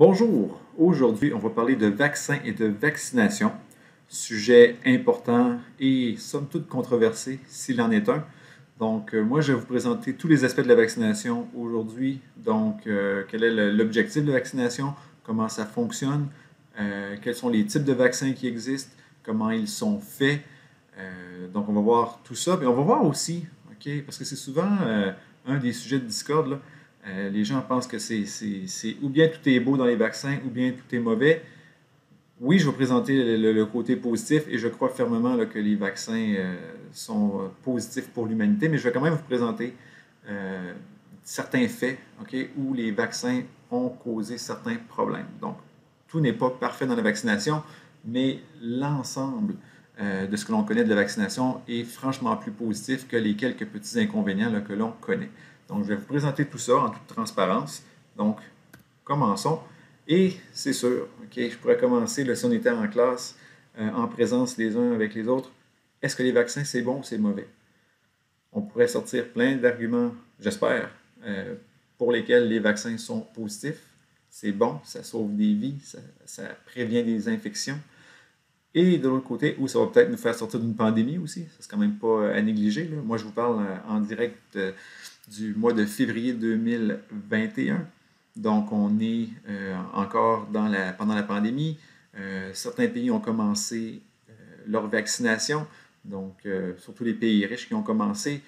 Bonjour, aujourd'hui on va parler de vaccins et de vaccination, sujet important et somme toute controversé s'il en est un. Donc moi je vais vous présenter tous les aspects de la vaccination aujourd'hui. Donc quel est l'objectif de la vaccination, comment ça fonctionne, quels sont les types de vaccins qui existent, comment ils sont faits. Donc on va voir tout ça, mais on va voir aussi, ok, parce que c'est souvent un des sujets de discorde là. Les gens pensent que c'est ou bien tout est beau dans les vaccins ou bien tout est mauvais. Oui, je vais présenter le côté positif et je crois fermement là, que les vaccins sont positifs pour l'humanité, mais je vais quand même vous présenter euh, certains faits, ok, où les vaccins ont causé certains problèmes. Donc, tout n'est pas parfait dans la vaccination, mais l'ensemble de ce que l'on connaît de la vaccination est franchement plus positif que les quelques petits inconvénients là, que l'on connaît. Donc, je vais vous présenter tout ça en toute transparence. Donc, commençons. Et c'est sûr, ok, je pourrais commencer là, si on était en classe, en présence les uns avec les autres. Est-ce que les vaccins, c'est bon ou c'est mauvais? On pourrait sortir plein d'arguments, j'espère, pour lesquels les vaccins sont positifs. C'est bon, ça sauve des vies, ça prévient des infections. Et de l'autre côté, où ça va peut-être nous faire sortir d'une pandémie aussi, ça c'est quand même pas à négliger, là. Moi, je vous parle en direct du mois de février 2021. Donc, on est encore pendant la pandémie. Certains pays ont commencé leur vaccination, donc surtout les pays riches qui ont commencé.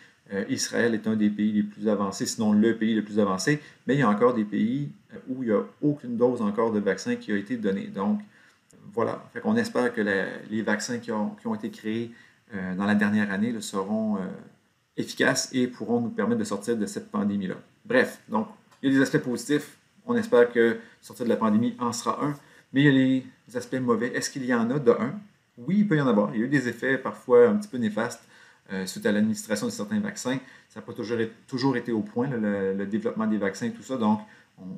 Israël est un des pays les plus avancés, sinon le pays le plus avancé, mais il y a encore des pays où il n'y a aucune dose encore de vaccin qui a été donnée. Donc, voilà. Fait qu'on espère que les vaccins qui ont été créés dans la dernière année là, seront efficaces et pourront nous permettre de sortir de cette pandémie-là. Bref, donc, il y a des aspects positifs. On espère que sortir de la pandémie en sera un. Mais il y a les aspects mauvais. Est-ce qu'il y en a de un? Oui, il peut y en avoir. Il y a eu des effets parfois un petit peu néfastes suite à l'administration de certains vaccins. Ça n'a pas toujours été au point, là, le développement des vaccins et tout ça. Donc,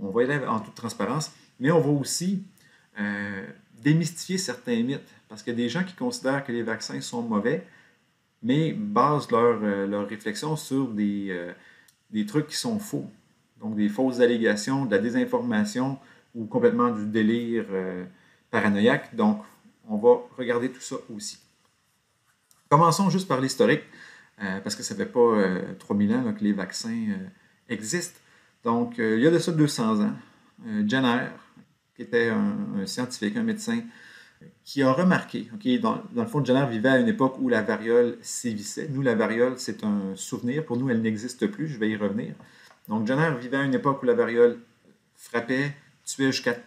on va y aller en toute transparence. Mais on va aussi démystifier certains mythes. Parce qu'il y a des gens qui considèrent que les vaccins sont mauvais, mais basent leur réflexion sur des trucs qui sont faux. Donc, des fausses allégations, de la désinformation ou complètement du délire paranoïaque. Donc, on va regarder tout ça aussi. Commençons juste par l'historique, parce que ça ne fait pas 3000 ans là, que les vaccins existent. Donc, il y a de ça 200 ans, Jenner, qui était un scientifique, un médecin, qui a remarqué, okay, dans le fond, Jenner vivait à une époque où la variole sévissait. Nous, la variole, c'est un souvenir. Pour nous, elle n'existe plus. Je vais y revenir. Donc, Jenner vivait à une époque où la variole frappait, tuait jusqu'à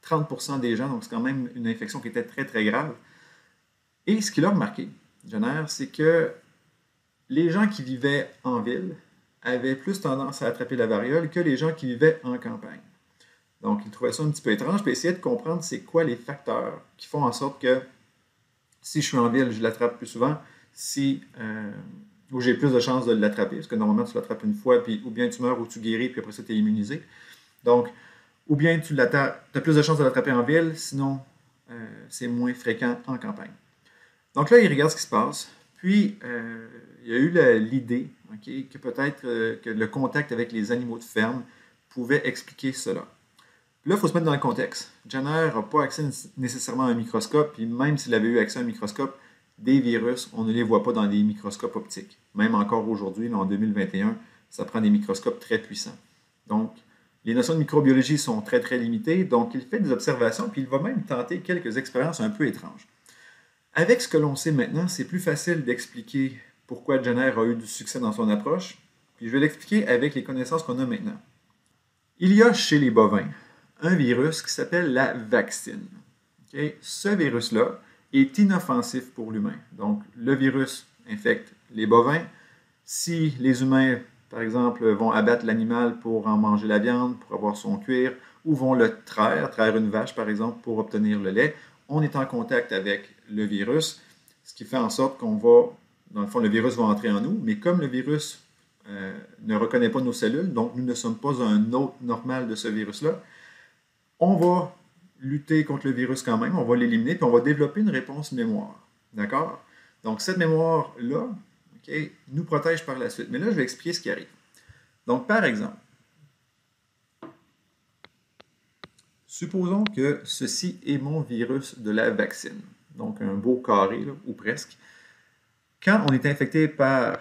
30% des gens. Donc, c'est quand même une infection qui était très, très grave. Et ce qu'il a remarqué, Jenner, c'est que les gens qui vivaient en ville avaient plus tendance à attraper la variole que les gens qui vivaient en campagne. Donc, il trouvait ça un petit peu étrange, puis essayait de comprendre c'est quoi les facteurs qui font en sorte que si je suis en ville, je l'attrape plus souvent, ou j'ai plus de chances de l'attraper, parce que normalement, tu l'attrapes une fois, puis ou bien tu meurs ou tu guéris, puis après ça, tu es immunisé. Donc, ou bien tu as plus de chances de l'attraper en ville, sinon, c'est moins fréquent en campagne. Donc là, il regarde ce qui se passe, puis il y a eu l'idée okay, que peut-être que le contact avec les animaux de ferme pouvait expliquer cela. Puis là, il faut se mettre dans le contexte. Jenner n'a pas accès nécessairement à un microscope, puis même s'il avait eu accès à un microscope, des virus, on ne les voit pas dans des microscopes optiques. Même encore aujourd'hui, en 2021, ça prend des microscopes très puissants. Donc, les notions de microbiologie sont très, très limitées, donc il fait des observations, puis il va même tenter quelques expériences un peu étranges. Avec ce que l'on sait maintenant, c'est plus facile d'expliquer pourquoi Jenner a eu du succès dans son approche, puis je vais l'expliquer avec les connaissances qu'on a maintenant. Il y a chez les bovins un virus qui s'appelle la vaccine. Okay? Ce virus-là est inoffensif pour l'humain. Donc, le virus infecte les bovins. Si les humains, par exemple, vont abattre l'animal pour en manger la viande, pour avoir son cuir, ou vont le traire une vache, par exemple, pour obtenir le lait, on est en contact avec le virus, ce qui fait en sorte qu'on va, dans le fond, le virus va entrer en nous, mais comme le virus ne reconnaît pas nos cellules, donc nous ne sommes pas un hôte normal de ce virus-là, on va lutter contre le virus quand même, on va l'éliminer, puis on va développer une réponse mémoire. D'accord? Donc, cette mémoire-là okay, nous protège par la suite. Mais là, je vais expliquer ce qui arrive. Donc, par exemple, Supposons que ceci est mon virus de la vaccine. Donc un beau carré, là, ou presque. Quand on est infecté par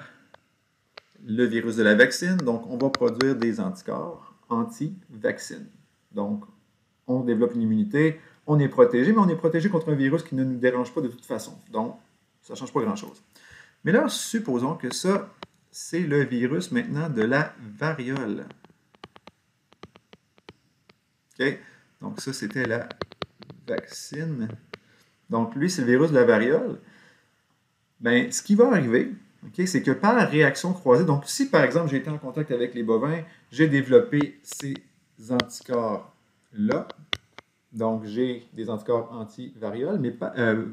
le virus de la vaccine, donc on va produire des anticorps anti-vaccine. Donc, on développe une immunité, on est protégé, mais on est protégé contre un virus qui ne nous dérange pas de toute façon. Donc, ça ne change pas grand-chose. Mais là, supposons que ça, c'est le virus maintenant de la variole. OK? Donc, ça, c'était la vaccine. Donc, lui, c'est le virus de la variole. Bien, ce qui va arriver, okay, c'est que par réaction croisée, donc si par exemple j'ai été en contact avec les bovins, j'ai développé ces anticorps-là, donc j'ai des anticorps anti-variole, mais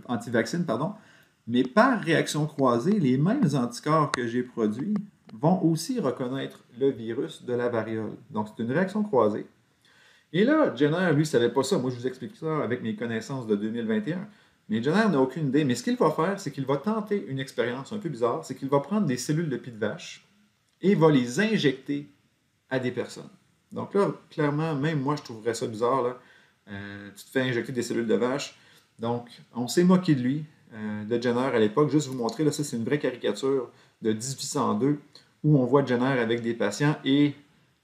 anti-vaccine, pardon, mais par réaction croisée, les mêmes anticorps que j'ai produits vont aussi reconnaître le virus de la variole. Donc c'est une réaction croisée. Et là, Jenner, lui, ne savait pas ça. Moi, je vous explique ça avec mes connaissances de 2021. Mais Jenner n'a aucune idée. Mais ce qu'il va faire, c'est qu'il va tenter une expérience un peu bizarre. C'est qu'il va prendre des cellules de pied de vache et va les injecter à des personnes. Donc là, clairement, même moi, je trouverais ça bizarre. Là. Tu te fais injecter des cellules de vache. Donc, on s'est moqué de lui, de Jenner à l'époque. Juste vous montrer, là, ça, c'est une vraie caricature de 1802 où on voit Jenner avec des patients et,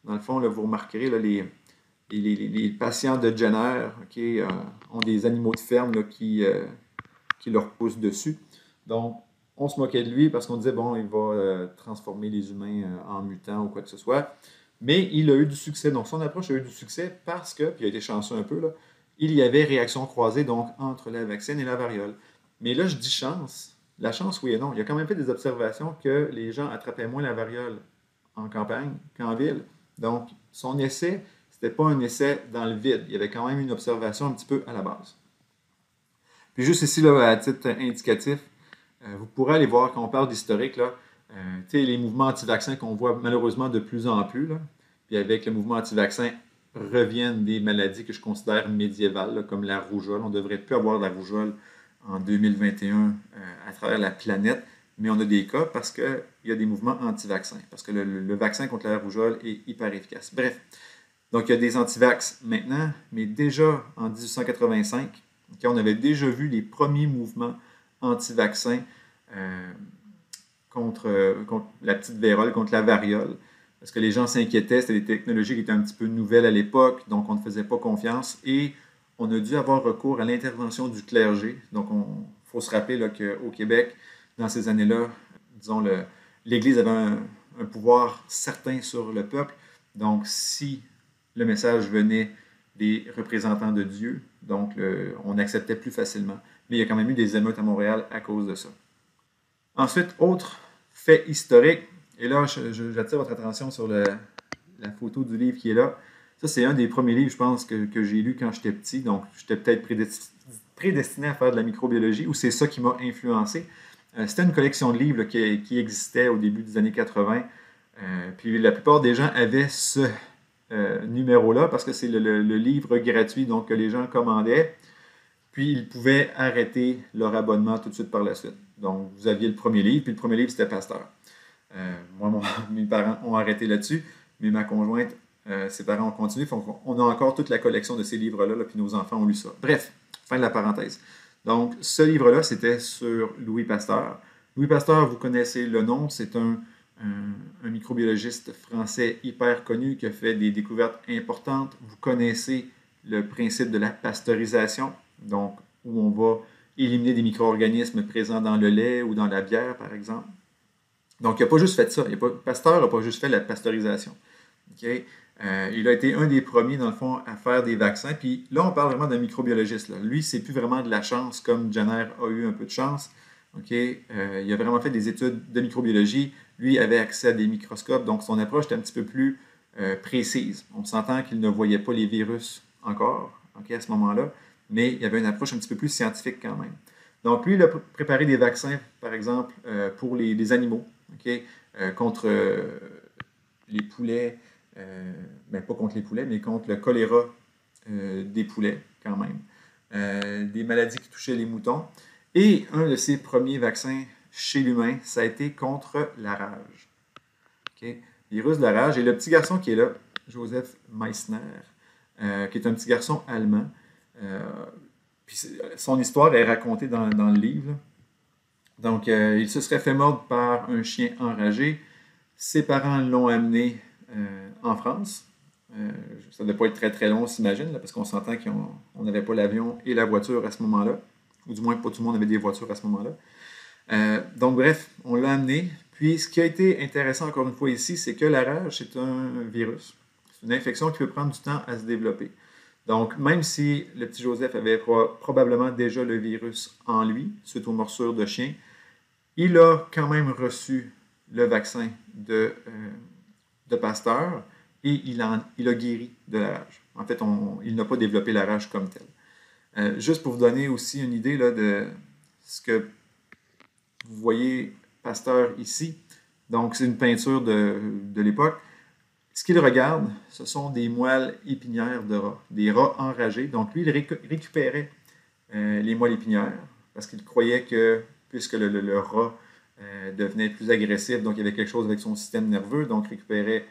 dans le fond, là, vous remarquerez là, les patients de Jenner ont des animaux de ferme là, qui leur poussent dessus. Donc, on se moquait de lui parce qu'on disait, bon, il va transformer les humains en mutants ou quoi que ce soit. Mais il a eu du succès. Donc, son approche a eu du succès parce que, puis il a été chanceux un peu, là, il y avait réaction croisée donc, entre la vaccine et la variole. Mais là, je dis chance. La chance, oui et non. Il a quand même fait des observations que les gens attrapaient moins la variole en campagne qu'en ville. Donc, son essai, c'était pas un essai dans le vide. Il y avait quand même une observation un petit peu à la base. Puis juste ici, là, à titre indicatif, vous pourrez aller voir quand on parle d'historique, là, les mouvements anti-vaccins qu'on voit malheureusement de plus en plus. Là, puis avec le mouvement anti-vaccin reviennent des maladies que je considère médiévales, là, comme la rougeole. On ne devrait plus avoir de la rougeole en 2021 à travers la planète, mais on a des cas parce qu'il y a des mouvements anti-vaccins, parce que le vaccin contre la rougeole est hyper efficace. Bref, donc il y a des anti-vax maintenant, mais déjà en 1885, on avait déjà vu les premiers mouvements anti-vaccins contre la petite vérole, contre la variole, parce que les gens s'inquiétaient, c'était des technologies qui étaient un petit peu nouvelles à l'époque, donc on ne faisait pas confiance, et on a dû avoir recours à l'intervention du clergé. Donc il faut se rappeler qu'au Québec, dans ces années-là, disons, l'Église avait un pouvoir certain sur le peuple, donc si le message venait des représentants de Dieu, donc on acceptait plus facilement. Mais il y a quand même eu des émeutes à Montréal à cause de ça. Ensuite, autre fait historique, et là, j'attire votre attention sur la photo du livre qui est là. Ça, c'est un des premiers livres, je pense, que j'ai lu quand j'étais petit, donc j'étais peut-être prédestiné à faire de la microbiologie, ou c'est ça qui m'a influencé. C'était une collection de livres là, qui existait au début des années 80, puis la plupart des gens avaient ce numéro-là parce que c'est le livre gratuit donc, que les gens commandaient. Puis ils pouvaient arrêter leur abonnement tout de suite par la suite. Donc vous aviez le premier livre, puis le premier livre c'était Pasteur. Moi, mes parents ont arrêté là-dessus, mais ma conjointe, ses parents ont continué. Donc, on a encore toute la collection de ces livres-là, là, puis nos enfants ont lu ça. Bref, fin de la parenthèse. Donc ce livre-là, c'était sur Louis Pasteur. Louis Pasteur, vous connaissez le nom, c'est un microbiologiste français hyper connu qui a fait des découvertes importantes. Vous connaissez le principe de la pasteurisation, donc où on va éliminer des micro-organismes présents dans le lait ou dans la bière, par exemple. Donc, il n'a pas juste fait ça. Pasteur n'a pas juste fait la pasteurisation. Okay? Il a été un des premiers, dans le fond, à faire des vaccins. Puis là, on parle vraiment d'un microbiologiste. Là. Lui, c'est plus vraiment de la chance, comme Jenner a eu un peu de chance. Okay? Il a vraiment fait des études de microbiologie. Lui avait accès à des microscopes, donc son approche était un petit peu plus précise. On s'entend qu'il ne voyait pas les virus encore à ce moment-là, mais il y avait une approche un petit peu plus scientifique quand même. Donc lui, il a préparé des vaccins, par exemple, pour les animaux, contre les poulets, pas contre les poulets, mais contre le choléra des poulets quand même, des maladies qui touchaient les moutons. Et un de ses premiers vaccins chez l'humain, ça a été contre la rage. Virus de la rage. Et le petit garçon qui est là, Joseph Meissner, qui est un petit garçon allemand. Puis son histoire est racontée dans le livre, là. Donc, il se serait fait mordre par un chien enragé. Ses parents l'ont amené en France. Ça ne devait pas être très très long, on s'imagine, parce qu'on s'entend qu'on n'avait pas l'avion et la voiture à ce moment-là. Ou du moins, pas tout le monde avait des voitures à ce moment-là. Donc, bref, on l'a amené. Puis, ce qui a été intéressant, encore une fois, ici, c'est que la rage, c'est un virus. C'est une infection qui peut prendre du temps à se développer. Donc, même si le petit Joseph avait probablement déjà le virus en lui, suite aux morsures de chien, il a quand même reçu le vaccin de Pasteur et il a guéri de la rage. En fait, il n'a pas développé la rage comme telle. Juste pour vous donner aussi une idée là, de ce que vous voyez Pasteur ici. Donc, c'est une peinture de l'époque. Ce qu'il regarde, ce sont des moelles épinières de rats, des rats enragés. Donc, lui, il récupérait les moelles épinières parce qu'il croyait que, puisque le rat devenait plus agressif, donc il y avait quelque chose avec son système nerveux, donc il récupérait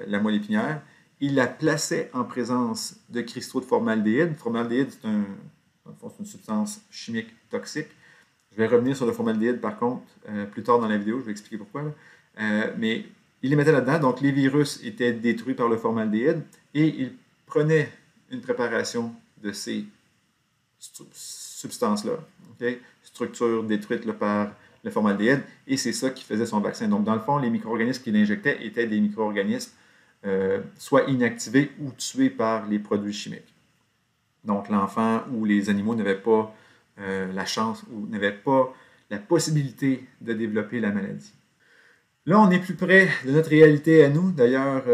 la moelle épinière, il la plaçait en présence de cristaux de formaldéhyde. Le formaldéhyde, c'est une substance chimique toxique. Je vais revenir sur le formaldéhyde, par contre, plus tard dans la vidéo, je vais expliquer pourquoi. Mais il les mettait là-dedans, donc les virus étaient détruits par le formaldéhyde et il prenait une préparation de ces substances-là, okay? Structures détruites là, par le formaldéhyde, et c'est ça qui faisait son vaccin. Donc, dans le fond, les micro-organismes qu'il injectait étaient des micro-organismes soit inactivés ou tués par les produits chimiques. Donc, l'enfant ou les animaux n'avaient pas la chance ou n'avaient pas la possibilité de développer la maladie. Là, on est plus près de notre réalité à nous. D'ailleurs,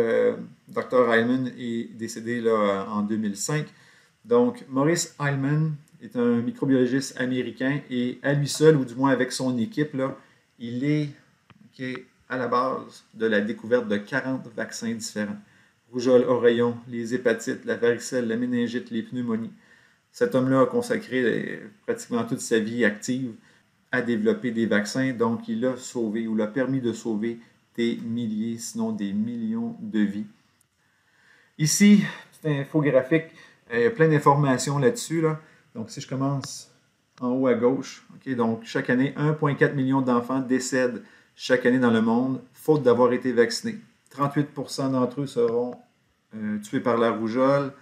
Dr. Heilman est décédé là, en 2005. Donc, Maurice Heilman est un microbiologiste américain et à lui seul, ou du moins avec son équipe, là, il est à la base de la découverte de 40 vaccins différents. Rougeole, oreillon, les hépatites, la varicelle, la méningite, les pneumonies. Cet homme-là a consacré pratiquement toute sa vie active à développer des vaccins, donc il a sauvé ou l'a permis de sauver des milliers, sinon des millions de vies. Ici, c'est un infographique, il y a plein d'informations là-dessus. Là. Donc, si je commence en haut à gauche, donc chaque année, 1,4 million d'enfants décèdent chaque année dans le monde, faute d'avoir été vaccinés. 38% d'entre eux seront tués par la rougeole.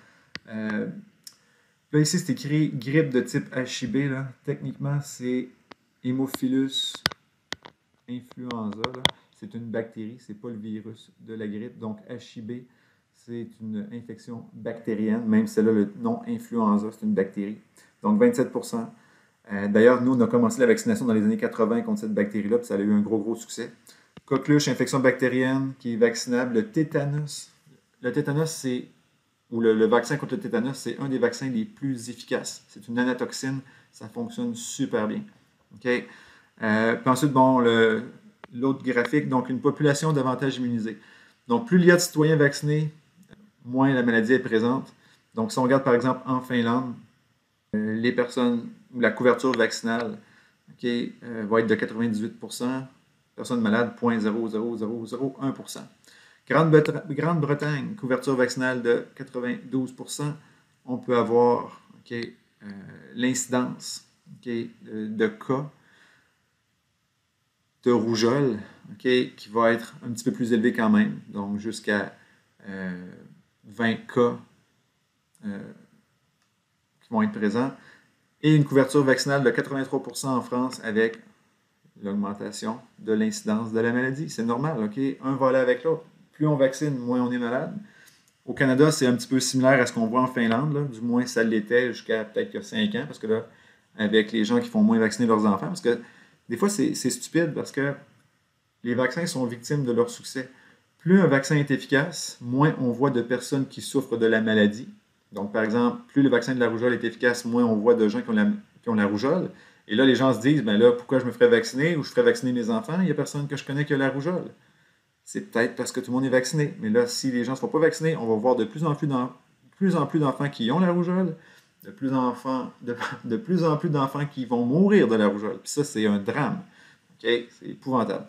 Là, ici, c'est écrit grippe de type HIB. Là. Techniquement, c'est Haemophilus influenza. C'est une bactérie, ce n'est pas le virus de la grippe. Donc, HIB, c'est une infection bactérienne. Même celle-là, le nom influenza, c'est une bactérie. Donc, 27%. D'ailleurs, nous, on a commencé la vaccination dans les années 80 contre cette bactérie-là, puis ça a eu un gros succès. Coqueluche, infection bactérienne qui est vaccinable. Le tétanos, c'est ou le vaccin contre le tétanos, c'est un des vaccins les plus efficaces. C'est une nanotoxine, ça fonctionne super bien. Okay? Puis ensuite, bon, l'autre graphique, donc une population davantage immunisée. Donc, plus il y a de citoyens vaccinés, moins la maladie est présente. Donc, si on regarde par exemple en Finlande, les personnes, la couverture vaccinale va être de 98%, personnes malades, 0,00001%. Grande-Bretagne, couverture vaccinale de 92%. On peut avoir l'incidence de cas de rougeole qui va être un petit peu plus élevée quand même, donc jusqu'à 20 cas qui vont être présents. Et une couverture vaccinale de 83% en France avec l'augmentation de l'incidence de la maladie. C'est normal, un va aller avec l'autre. Plus on vaccine, moins on est malade. Au Canada, c'est un petit peu similaire à ce qu'on voit en Finlande. Là. Du moins, ça l'était jusqu'à peut-être 5 ans, parce que là, avec les gens qui font moins vacciner leurs enfants, parce que des fois, c'est stupide, parce que les vaccins sont victimes de leur succès. Plus un vaccin est efficace, moins on voit de personnes qui souffrent de la maladie. Donc, par exemple, plus le vaccin de la rougeole est efficace, moins on voit de gens qui ont la rougeole. Et là, les gens se disent, ben là, pourquoi je me ferais vacciner ou je ferais vacciner mes enfants? Il n'y a personne que je connais qui a la rougeole. C'est peut-être parce que tout le monde est vacciné. Mais là, si les gens ne sont pas vaccinés, on va voir de plus en plus d'enfants qui ont la rougeole, de plus en plus d'enfants qui vont mourir de la rougeole. Puis ça, c'est un drame. C'est épouvantable.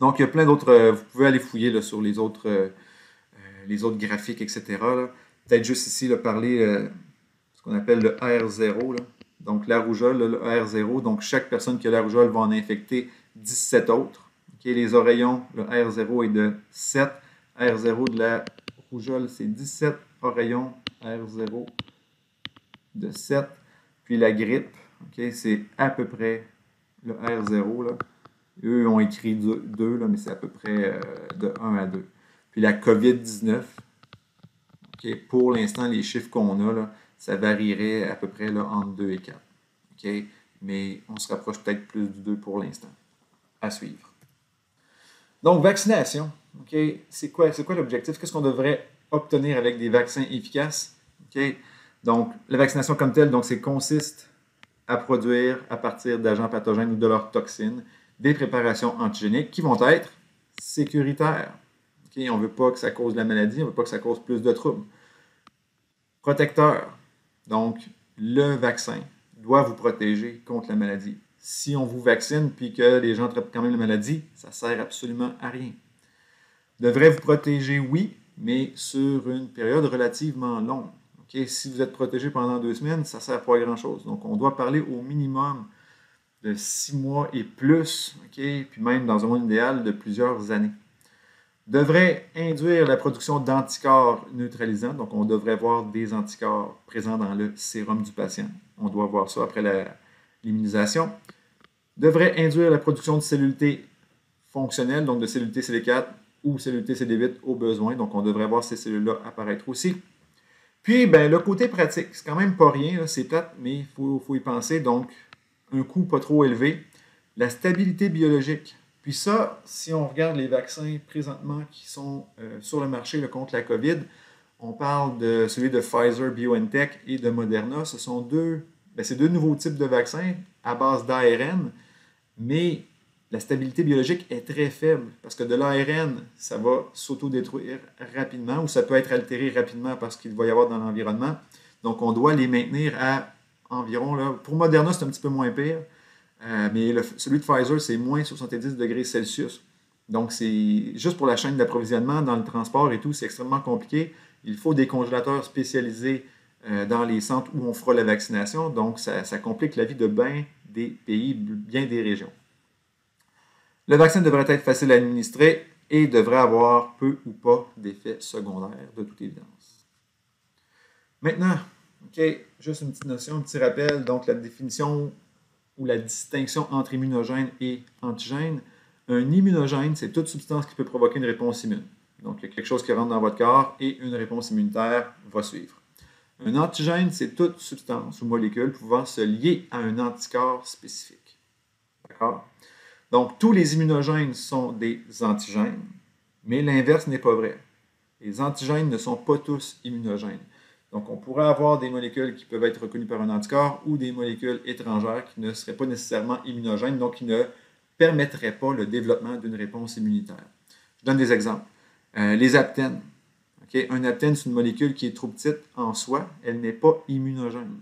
Donc, il y a plein d'autres... vous pouvez aller fouiller là, sur les autres les autres graphiques, etc. Peut-être juste ici, là, parler ce qu'on appelle le R0. Là. Donc, la rougeole, là, le R0. Donc, chaque personne qui a la rougeole va en infecter 17 autres. Okay, les oreillons, le R0 est de 7. R0 de la rougeole, c'est 17 oreillons. R0 de 7. Puis la grippe, okay, c'est à peu près le R0. Là. Eux ont écrit 2, là, mais c'est à peu près de 1 à 2. Puis la COVID-19, okay, pour l'instant, les chiffres qu'on a, là, ça varierait à peu près là, entre 2 et 4. Okay? Mais on se rapproche peut-être plus du 2 pour l'instant. À suivre. Donc, vaccination. Okay? C'est quoi l'objectif? Qu'est-ce qu'on devrait obtenir avec des vaccins efficaces? Okay? Donc, la vaccination comme telle, donc, consiste à produire à partir d'agents pathogènes ou de leurs toxines des préparations antigéniques qui vont être sécuritaires. Okay? On ne veut pas que ça cause la maladie, on ne veut pas que ça cause plus de troubles. Protecteur. Donc, le vaccin doit vous protéger contre la maladie. Si on vous vaccine puis que les gens traitent quand même la maladie, ça ne sert absolument à rien. Devrait vous protéger, oui, mais sur une période relativement longue. Okay? Si vous êtes protégé pendant 2 semaines, ça ne sert pas à grand-chose. Donc, on doit parler au minimum de 6 mois et plus, okay? Puis même dans un monde idéal de plusieurs années. Devrait induire la production d'anticorps neutralisants. Donc, on devrait voir des anticorps présents dans le sérum du patient. On doit voir ça après l'immunisation. Devrait induire la production de cellules T fonctionnelles, donc de cellules T CD4 ou cellules T CD8 au besoin. Donc, on devrait voir ces cellules-là apparaître aussi. Puis, ben, le côté pratique, c'est quand même pas rien, c'est plate, mais il faut y penser. Donc, un coût pas trop élevé. La stabilité biologique. Puis ça, si on regarde les vaccins présentement qui sont sur le marché là, contre la COVID, on parle de celui de Pfizer, BioNTech et de Moderna. Ce sont deux nouveaux types de vaccins à base d'ARN, mais la stabilité biologique est très faible parce que de l'ARN, ça va s'autodétruire rapidement ou ça peut être altéré rapidement parce qu'il va y avoir dans l'environnement. Donc, on doit les maintenir à environ, là, pour Moderna, c'est un petit peu moins pire, mais celui de Pfizer, c'est moins 70 degrés Celsius. Donc, c'est juste pour la chaîne d'approvisionnement, dans le transport et tout, c'est extrêmement compliqué. Il faut des congélateurs spécialisés dans les centres où on fera la vaccination. Donc, ça complique la vie de bien des pays, bien des régions. Le vaccin devrait être facile à administrer et devrait avoir peu ou pas d'effets secondaires, de toute évidence. Maintenant, okay, juste une petite notion, un petit rappel. Donc, la définition ou la distinction entre immunogène et antigène. Un immunogène, c'est toute substance qui peut provoquer une réponse immune. Donc, il y a quelque chose qui rentre dans votre corps et une réponse immunitaire va suivre. Un antigène, c'est toute substance ou molécule pouvant se lier à un anticorps spécifique. D'accord? Donc, tous les immunogènes sont des antigènes, mais l'inverse n'est pas vrai. Les antigènes ne sont pas tous immunogènes. Donc, on pourrait avoir des molécules qui peuvent être reconnues par un anticorps ou des molécules étrangères qui ne seraient pas nécessairement immunogènes, donc qui ne permettraient pas le développement d'une réponse immunitaire. Je donne des exemples. Les aptènes. Okay? Un aptène, c'est une molécule qui est trop petite en soi, elle n'est pas immunogène.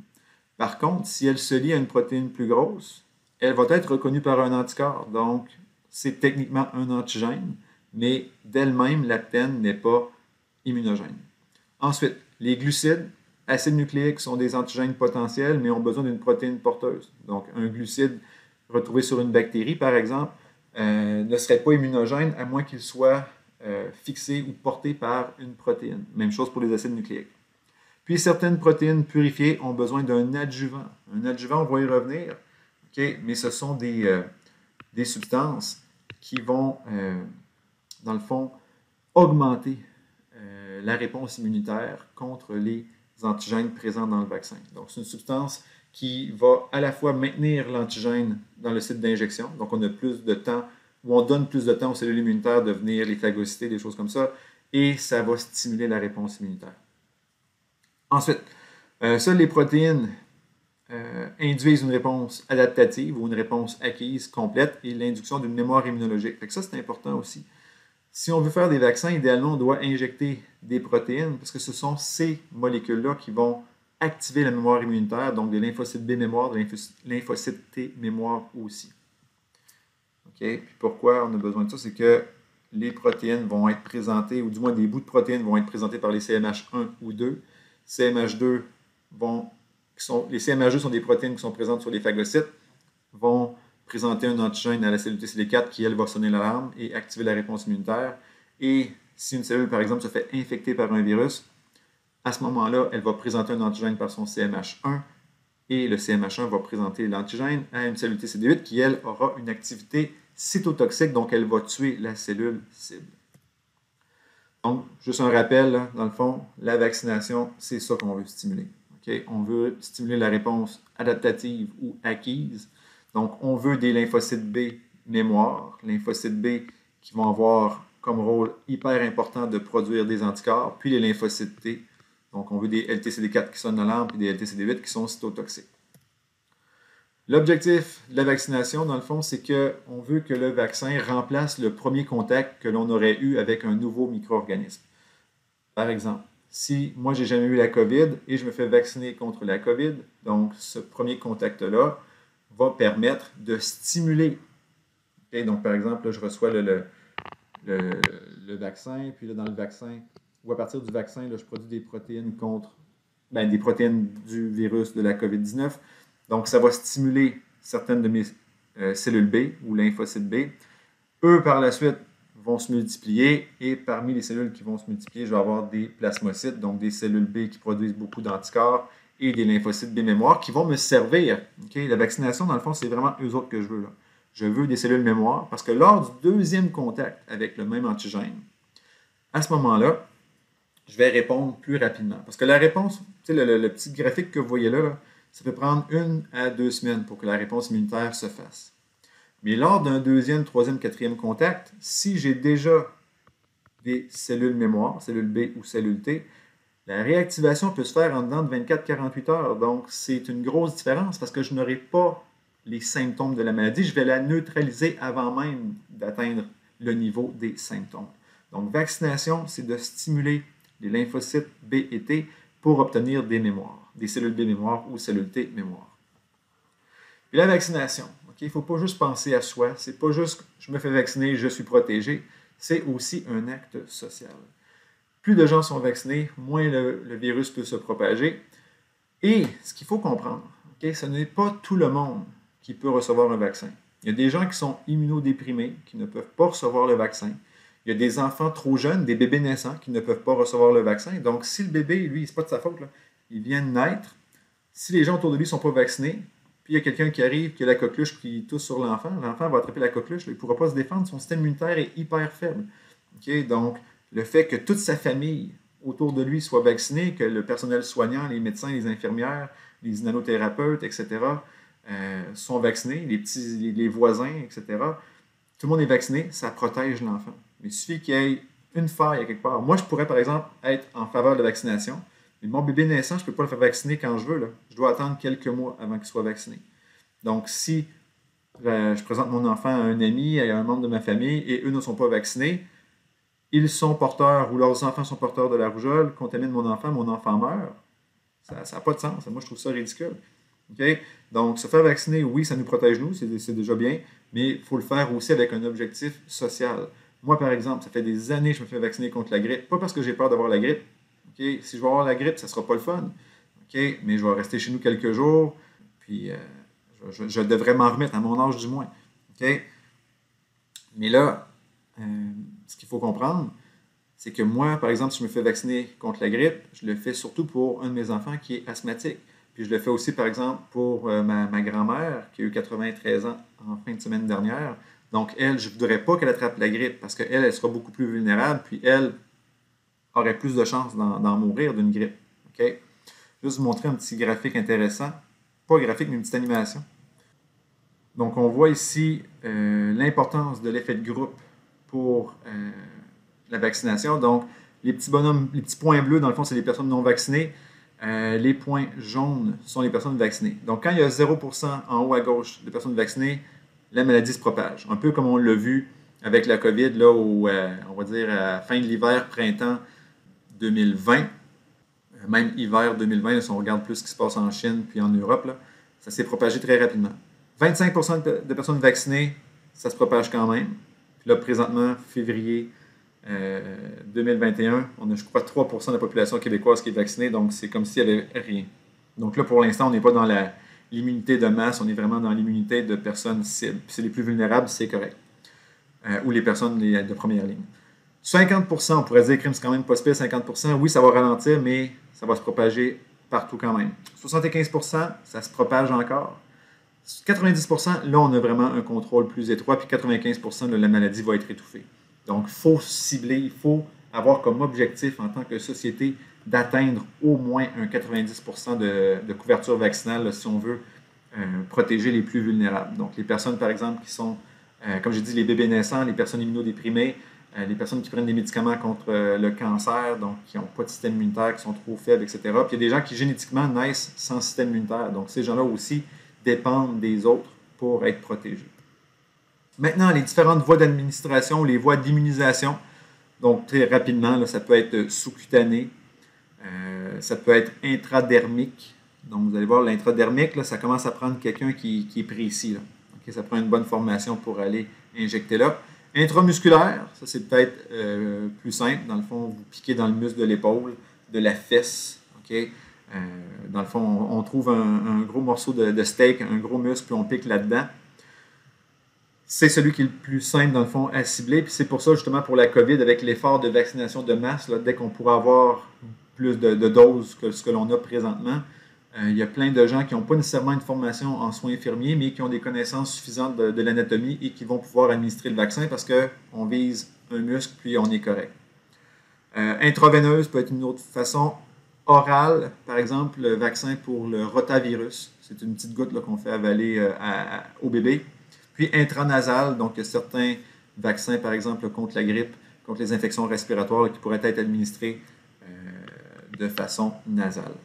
Par contre, si elle se lie à une protéine plus grosse, elle va être reconnue par un anticorps. Donc, c'est techniquement un antigène, mais d'elle-même, l'aptène n'est pas immunogène. Ensuite, les glucides, acides nucléiques sont des antigènes potentiels, mais ont besoin d'une protéine porteuse. Donc, un glucide retrouvé sur une bactérie, par exemple, ne serait pas immunogène à moins qu'il soit fixé ou porté par une protéine. Même chose pour les acides nucléiques. Puis, certaines protéines purifiées ont besoin d'un adjuvant. Un adjuvant, on va y revenir, okay, mais ce sont des substances qui vont, dans le fond, augmenter la réponse immunitaire contre les antigènes présents dans le vaccin. Donc, c'est une substance qui va à la fois maintenir l'antigène dans le site d'injection, donc on a plus de temps, ou on donne plus de temps aux cellules immunitaires de venir les phagocyter, des choses comme ça, et ça va stimuler la réponse immunitaire. Ensuite, seules les protéines induisent une réponse adaptative ou une réponse acquise complète et l'induction d'une mémoire immunologique. Fait que ça, c'est important aussi. Si on veut faire des vaccins, idéalement, on doit injecter des protéines parce que ce sont ces molécules-là qui vont activer la mémoire immunitaire, donc des lymphocytes B mémoire, des lymphocytes T mémoire aussi. OK? Puis pourquoi on a besoin de ça? C'est que les protéines vont être présentées, ou du moins des bouts de protéines vont être présentés par les CMH1 ou 2. CMH2 les CMH2 sont des protéines qui sont présentes sur les phagocytes, vont présenter un antigène à la cellule TCD4 qui, elle, va sonner l'alarme et activer la réponse immunitaire. Et si une cellule, par exemple, se fait infecter par un virus, à ce moment-là, elle va présenter un antigène par son CMH1 et le CMH1 va présenter l'antigène à une cellule TCD8 qui, elle, aura une activité cytotoxique, donc elle va tuer la cellule cible. Donc, juste un rappel, là, dans le fond, la vaccination, c'est ça qu'on veut stimuler. Okay? On veut stimuler la réponse adaptative ou acquise. Donc, on veut des lymphocytes B mémoire, lymphocytes B qui vont avoir comme rôle hyper important de produire des anticorps, puis les lymphocytes T. Donc, on veut des LTCD4 qui sonnent l'alarme, puis des LTCD8 qui sont cytotoxiques. L'objectif de la vaccination, dans le fond, c'est qu'on veut que le vaccin remplace le premier contact que l'on aurait eu avec un nouveau micro-organisme. Par exemple, si moi, j'ai jamais eu la COVID et je me fais vacciner contre la COVID, donc ce premier contact-là va permettre de stimuler. Okay? Donc, par exemple, là, je reçois le vaccin, puis là, dans le vaccin, ou à partir du vaccin, là, je produis des protéines des protéines du virus de la COVID-19. Donc, ça va stimuler certaines de mes cellules B ou lymphocytes B. Eux, par la suite, vont se multiplier et parmi les cellules qui vont se multiplier, je vais avoir des plasmocytes, donc des cellules B qui produisent beaucoup d'anticorps et des lymphocytes B mémoire qui vont me servir. Okay? La vaccination, dans le fond, c'est vraiment eux autres que je veux. Là. Je veux des cellules mémoire parce que lors du deuxième contact avec le même antigène, à ce moment-là, je vais répondre plus rapidement. Parce que la réponse, le petit graphique que vous voyez là, ça peut prendre 1 à 2 semaines pour que la réponse immunitaire se fasse. Mais lors d'un deuxième, troisième, quatrième contact, si j'ai déjà des cellules mémoire, cellules B ou cellules T, la réactivation peut se faire en dedans de 24-48 heures. Donc, c'est une grosse différence parce que je n'aurai pas les symptômes de la maladie. Je vais la neutraliser avant même d'atteindre le niveau des symptômes. Donc, vaccination, c'est de stimuler les lymphocytes B et T pour obtenir des mémoires, des cellules B mémoire ou cellules T mémoire. Puis la vaccination, il ne faut pas juste penser à soi, c'est pas juste je me fais vacciner, je suis protégé, c'est aussi un acte social. Plus de gens sont vaccinés, moins le virus peut se propager. Et ce qu'il faut comprendre, ce n'est pas tout le monde qui peut recevoir un vaccin. Il y a des gens qui sont immunodéprimés, qui ne peuvent pas recevoir le vaccin. Il y a des enfants trop jeunes, des bébés naissants qui ne peuvent pas recevoir le vaccin. Donc, si le bébé, lui, c'est pas de sa faute, là, il vient de naître, si les gens autour de lui ne sont pas vaccinés, puis il y a quelqu'un qui arrive, qui a la coqueluche, qui tousse sur l'enfant va attraper la coqueluche, il ne pourra pas se défendre, son système immunitaire est hyper faible. Donc, le fait que toute sa famille autour de lui soit vaccinée, que le personnel soignant, les médecins, les infirmières, les nanothérapeutes, etc., sont vaccinés, les voisins, etc., tout le monde est vacciné, ça protège l'enfant. Mais il suffit qu'il y ait une faille à quelque part. Moi, je pourrais, par exemple, être en faveur de la vaccination, mais mon bébé naissant, je ne peux pas le faire vacciner quand je veux. Là. Je dois attendre quelques mois avant qu'il soit vacciné. Donc, si je présente mon enfant à un ami, à un membre de ma famille, et eux ne sont pas vaccinés, ils sont porteurs, ou leurs enfants sont porteurs de la rougeole, contaminent mon enfant meurt. Ça n'a pas de sens. Moi, je trouve ça ridicule. Okay? Donc, se faire vacciner, oui, ça nous protège, nous, c'est déjà bien, mais il faut le faire aussi avec un objectif social. Moi, par exemple, ça fait des années que je me fais vacciner contre la grippe, pas parce que j'ai peur d'avoir la grippe. Okay? Si je vais avoir la grippe, ça ne sera pas le fun. Okay? Mais je vais rester chez nous quelques jours, puis je devrais m'en remettre à mon âge du moins. Okay? Mais là, ce qu'il faut comprendre, c'est que moi, par exemple, si je me fais vacciner contre la grippe, je le fais surtout pour un de mes enfants qui est asthmatique. Puis je le fais aussi, par exemple, pour ma grand-mère qui a eu 93 ans en fin de semaine dernière. Donc, elle, je ne voudrais pas qu'elle attrape la grippe parce qu'elle, elle sera beaucoup plus vulnérable, puis elle aurait plus de chances d'en mourir d'une grippe. Okay? Je vais juste vous montrer un petit graphique intéressant. Pas un graphique, mais une petite animation. Donc, on voit ici l'importance de l'effet de groupe pour la vaccination. Donc, les petits bonhommes, les petits points bleus, dans le fond, c'est les personnes non vaccinées. Les points jaunes sont les personnes vaccinées. Donc, quand il y a 0% en haut à gauche de personnes vaccinées, la maladie se propage. Un peu comme on l'a vu avec la COVID, là, où, on va dire, à la fin de l'hiver, printemps 2020, même hiver 2020, là, si on regarde plus ce qui se passe en Chine puis en Europe, là, ça s'est propagé très rapidement. 25% de personnes vaccinées, ça se propage quand même. Puis là, présentement, février 2021, on a, je crois, 3% de la population québécoise qui est vaccinée, donc c'est comme s'il n'y avait rien. Donc là, pour l'instant, on n'est pas dans l'immunité de masse, on est vraiment dans l'immunité de personnes cibles. Puis c'est les plus vulnérables, c'est correct. Ou les personnes de première ligne. 50%, on pourrait dire que c'est quand même pas si pire, 50%, oui, ça va ralentir, mais ça va se propager partout quand même. 75%, ça se propage encore. 90%, là, on a vraiment un contrôle plus étroit, puis 95%, là, la maladie va être étouffée. Donc, il faut cibler, il faut avoir comme objectif en tant que société d'atteindre au moins un 90% de couverture vaccinale là, si on veut protéger les plus vulnérables. Donc, les personnes, par exemple, qui sont, comme j'ai dit, les bébés naissants, les personnes immunodéprimées, les personnes qui prennent des médicaments contre le cancer, donc qui n'ont pas de système immunitaire, qui sont trop faibles, etc. Puis il y a des gens qui génétiquement naissent sans système immunitaire. Donc ces gens-là aussi dépendent des autres pour être protégés. Maintenant, les différentes voies d'administration, les voies d'immunisation. Donc très rapidement, là, ça peut être sous-cutané, ça peut être intradermique. Donc vous allez voir, l'intradermique, là, ça commence à prendre quelqu'un qui est précis. Là. Okay, ça prend une bonne formation pour aller injecter là. Intramusculaire, ça c'est peut-être plus simple. Dans le fond, vous piquez dans le muscle de l'épaule, de la fesse. Okay? Dans le fond, on trouve un gros morceau de steak, un gros muscle, puis on pique là-dedans. C'est celui qui est le plus simple, dans le fond, à cibler. Puis c'est pour ça, justement, pour la COVID, avec l'effort de vaccination de masse, là, dès qu'on pourra avoir plus de doses que ce que l'on a présentement, il y a plein de gens qui n'ont pas nécessairement une formation en soins infirmiers, mais qui ont des connaissances suffisantes de l'anatomie et qui vont pouvoir administrer le vaccin parce qu'on vise un muscle puis on est correct. Intraveineuse peut être une autre façon. Orale, par exemple, le vaccin pour le rotavirus. C'est une petite goutte là, qu'on fait avaler au bébé. Puis intranasal, donc il y a certains vaccins, par exemple, contre la grippe, contre les infections respiratoires, là, qui pourraient être administrés de façon nasale.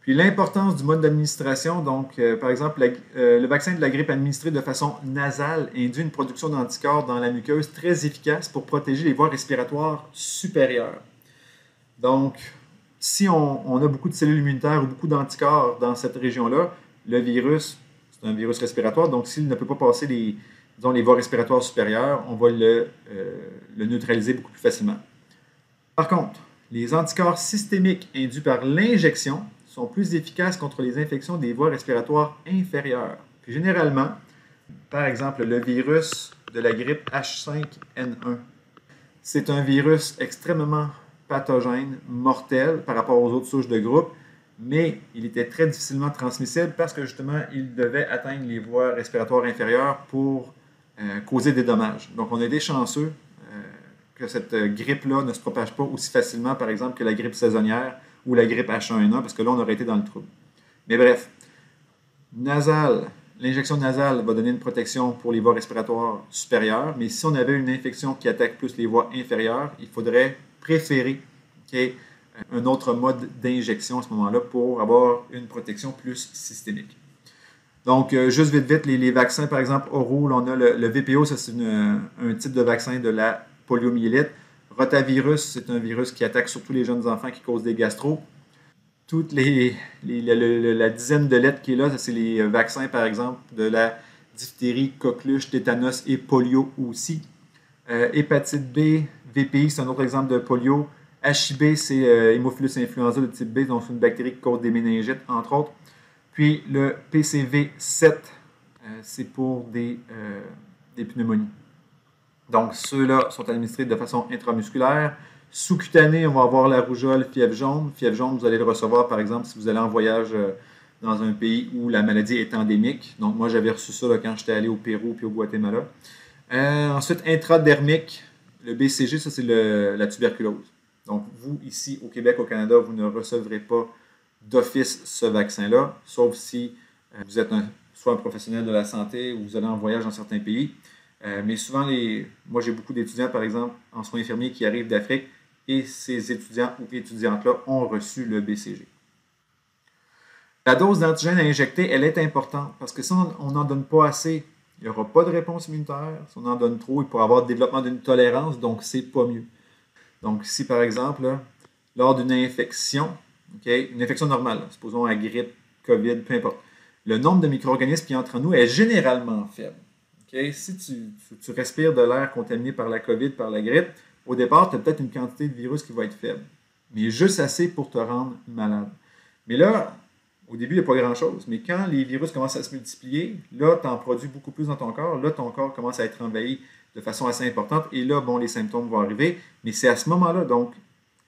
Puis l'importance du mode d'administration, donc par exemple, le vaccin de la grippe administré de façon nasale induit une production d'anticorps dans la muqueuse très efficace pour protéger les voies respiratoires supérieures. Donc, si on a beaucoup de cellules immunitaires ou beaucoup d'anticorps dans cette région-là, le virus, c'est un virus respiratoire, donc s'il ne peut pas passer les voies respiratoires supérieures, on va le neutraliser beaucoup plus facilement. Par contre, les anticorps systémiques induits par l'injection sont plus efficaces contre les infections des voies respiratoires inférieures. Puis généralement, par exemple, le virus de la grippe H5N1, c'est un virus extrêmement pathogène, mortel par rapport aux autres souches de groupe, mais il était très difficilement transmissible parce que justement, il devait atteindre les voies respiratoires inférieures pour causer des dommages. Donc, on a été chanceux que cette grippe-là ne se propage pas aussi facilement, par exemple, que la grippe saisonnière ou la grippe H1N1, parce que là, on aurait été dans le trouble. Mais bref, l'injection nasale va donner une protection pour les voies respiratoires supérieures, mais si on avait une infection qui attaque plus les voies inférieures, il faudrait préférer qu'il y ait un autre mode d'injection à ce moment-là pour avoir une protection plus systémique. Donc, juste vite, les vaccins, par exemple, oraux, on a le VPO, ça c'est un type de vaccin de la poliomyélite. Rotavirus, c'est un virus qui attaque surtout les jeunes enfants qui causent des gastro. Toutes la dizaine de lettres qui est là, ça c'est les vaccins, par exemple, de la diphtérie, coqueluche, tétanos et polio aussi. Hépatite B, VPI, c'est un autre exemple de polio. HIB, c'est Haemophilus influenza de type B, donc c'est une bactérie qui cause des méningites, entre autres. Puis le PCV7, c'est pour des pneumonies. Donc, ceux-là sont administrés de façon intramusculaire. Sous-cutanée, on va avoir la rougeole, fièvre jaune. Fièvre jaune, vous allez le recevoir, par exemple, si vous allez en voyage dans un pays où la maladie est endémique. Donc, moi, j'avais reçu ça là, quand j'étais allé au Pérou puis au Guatemala. Ensuite, intradermique, le BCG, ça, c'est la tuberculose. Donc, vous, ici, au Québec, au Canada, vous ne recevrez pas d'office ce vaccin-là, sauf si vous êtes soit un professionnel de la santé ou vous allez en voyage dans certains pays. Mais souvent, moi j'ai beaucoup d'étudiants, par exemple, en soins infirmiers qui arrivent d'Afrique et ces étudiants ou étudiantes-là ont reçu le BCG. La dose d'antigène à injecter, elle est importante parce que si on n'en donne pas assez, il n'y aura pas de réponse immunitaire. Si on en donne trop, il pourra y avoir le développement d'une tolérance, donc c'est pas mieux. Donc si, par exemple, là, lors d'une infection, une infection normale, là, supposons la grippe, COVID, peu importe, le nombre de micro-organismes qui entrent en nous est généralement faible. Okay? Si tu respires de l'air contaminé par la COVID, par la grippe, au départ, tu as peut-être une quantité de virus qui va être faible, mais juste assez pour te rendre malade. Mais là, au début, il n'y a pas grand-chose, mais quand les virus commencent à se multiplier, là, tu en produis beaucoup plus dans ton corps, là, ton corps commence à être envahi de façon assez importante, et là, bon, les symptômes vont arriver, mais c'est à ce moment-là, donc,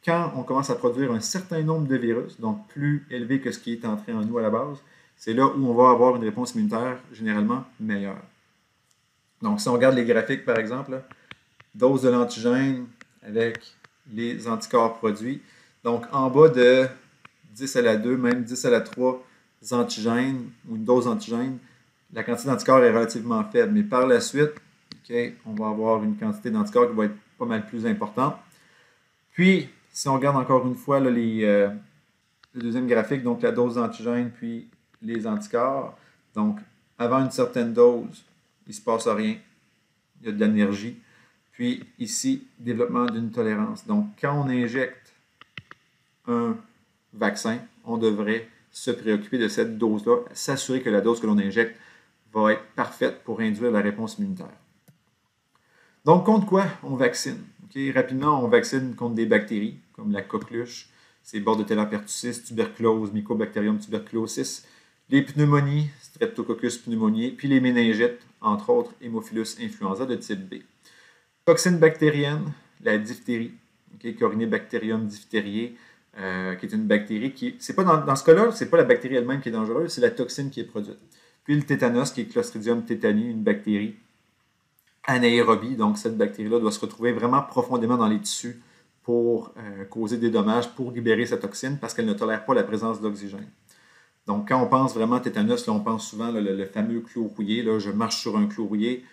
quand on commence à produire un certain nombre de virus, donc plus élevé que ce qui est entré en nous à la base, c'est là où on va avoir une réponse immunitaire généralement meilleure. Donc, si on regarde les graphiques, par exemple, là, dose de l'antigène avec les anticorps produits, donc en bas de 10 à la 2, même 10 à la 3 antigènes ou une dose antigène, la quantité d'anticorps est relativement faible. Mais par la suite, okay, on va avoir une quantité d'anticorps qui va être pas mal plus importante. Puis, si on regarde encore une fois là, le deuxième graphique, donc la dose d'antigène puis les anticorps, donc avant une certaine dose, il ne se passe rien, il y a de l'énergie. Puis ici, développement d'une tolérance. Donc, quand on injecte un vaccin, on devrait se préoccuper de cette dose-là, s'assurer que la dose que l'on injecte va être parfaite pour induire la réponse immunitaire. Donc, contre quoi on vaccine? Okay? Rapidement, on vaccine contre des bactéries, comme la coqueluche, c'est Bordetella pertussis, tuberculose, Mycobacterium tuberculosis, les pneumonies, Streptococcus pneumoniae, puis les méningites, entre autres Haemophilus influenza de type B. Toxines bactériennes, la diphtérie, okay, Corynebacterium diphtheriae, qui est une bactérie qui, c'est pas dans ce cas-là, c'est pas la bactérie elle-même qui est dangereuse, c'est la toxine qui est produite. Puis le tétanos, qui est Clostridium tetani, une bactérie anaérobie, donc cette bactérie-là doit se retrouver vraiment profondément dans les tissus pour causer des dommages, pour libérer sa toxine, parce qu'elle ne tolère pas la présence d'oxygène. Donc quand on pense vraiment tétanos, là, on pense souvent là, le fameux clou rouillé, là, je marche sur un clou rouillé.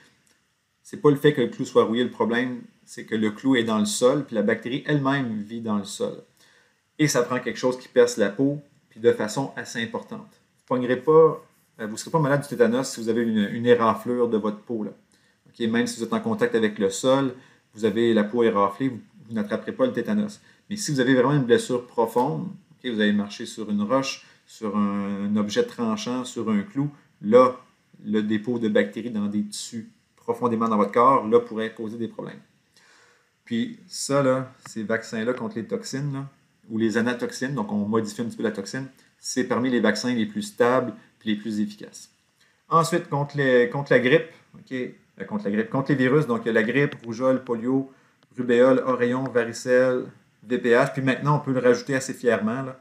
C'est pas le fait que le clou soit rouillé, le problème, c'est que le clou est dans le sol, puis la bactérie elle-même vit dans le sol. Et ça prend quelque chose qui perce la peau, puis de façon assez importante. Vous ne serez pas malade du tétanos si vous avez une éraflure de votre peau. Là. Okay? Même si vous êtes en contact avec le sol, vous avez la peau éraflée, vous n'attraperez pas le tétanos. Mais si vous avez vraiment une blessure profonde, okay, vous avez marché sur une roche, sur un objet tranchant, sur un clou, là, le dépôt de bactéries dans des tissus profondément dans votre corps, là, pourrait causer des problèmes. Puis ça, là, ces vaccins-là contre les toxines, là, ou les anatoxines, donc on modifie un petit peu la toxine, c'est parmi les vaccins les plus stables et les plus efficaces. Ensuite, contre la grippe, okay, contre les virus, donc il y a la grippe, rougeole, polio, rubéole, oreillon, varicelle, VPH, puis maintenant on peut le rajouter assez fièrement, là,